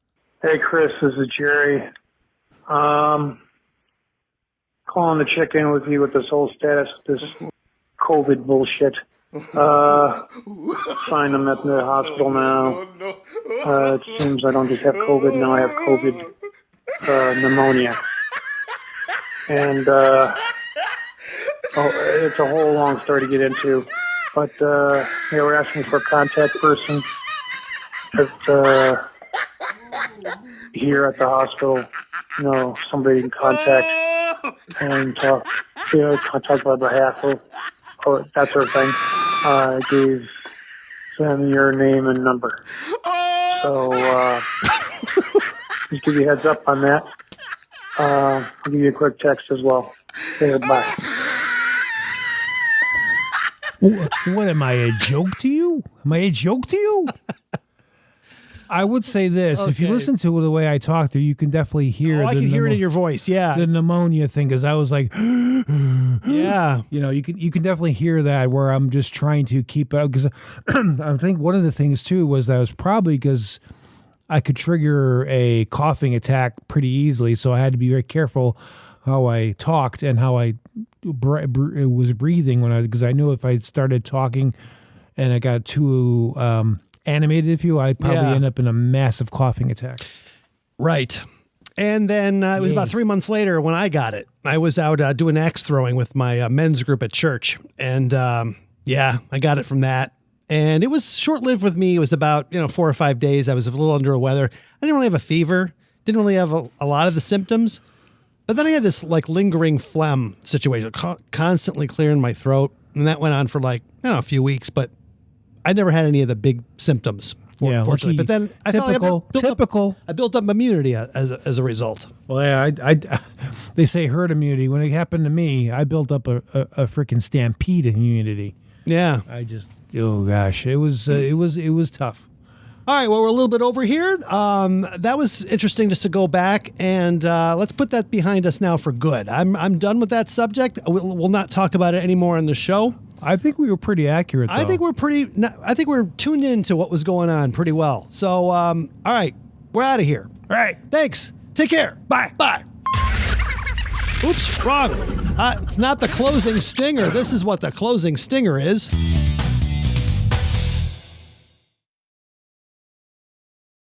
Hey, Chris, this is Jerry. Calling to check in with you with this whole status of this COVID bullshit. Fine, I'm at the hospital now. It seems I don't just have COVID, now I have COVID pneumonia. And it's a whole long story to get into. But they were asking for a contact person here at the hospital. Somebody you can contact and talk, contact by behalf of, or that sort of thing. I gave them your name and number. So just give you a heads up on that. I'll give you a quick text as well. Okay, bye. What am I, a joke to you? Am I a joke to you? I would say this: if you Okay. listen to the way I talk to you, can definitely hear. I can hear it in your voice. Yeah. the pneumonia thing, because I was like, Yeah. you know, you can definitely hear that where I'm just trying to keep it. Because I think one of the things too was that was probably because I could trigger a coughing attack pretty easily, so I had to be very careful how I talked and how I was breathing because I knew if I started talking and I got too animated, if you, I'd probably end up in a massive coughing attack. Right. And then it was about 3 months later when I got it. I was out doing axe throwing with my men's group at church. And I got it from that. And it was short-lived with me. It was about 4 or 5 days. I was a little under the weather. I didn't really have a fever. Didn't really have a lot of the symptoms. But then I had this like lingering phlegm situation, constantly clearing my throat. And that went on for a few weeks. But I never had any of the big symptoms, unfortunately. But then I built up immunity as a result. Well, yeah, they say herd immunity. When it happened to me, I built up a freaking stampede immunity. Yeah. Oh gosh, it was tough. All right, well, we're a little bit over here. That was interesting just to go back and let's put that behind us now for good. I'm done with that subject. We'll not talk about it anymore on the show. I think we were pretty accurate, though. I think we're tuned into what was going on pretty well. So, all right, we're out of here. All right. Thanks. Take care. Bye. Bye. Oops, wrong. It's not the closing stinger. This is what the closing stinger is.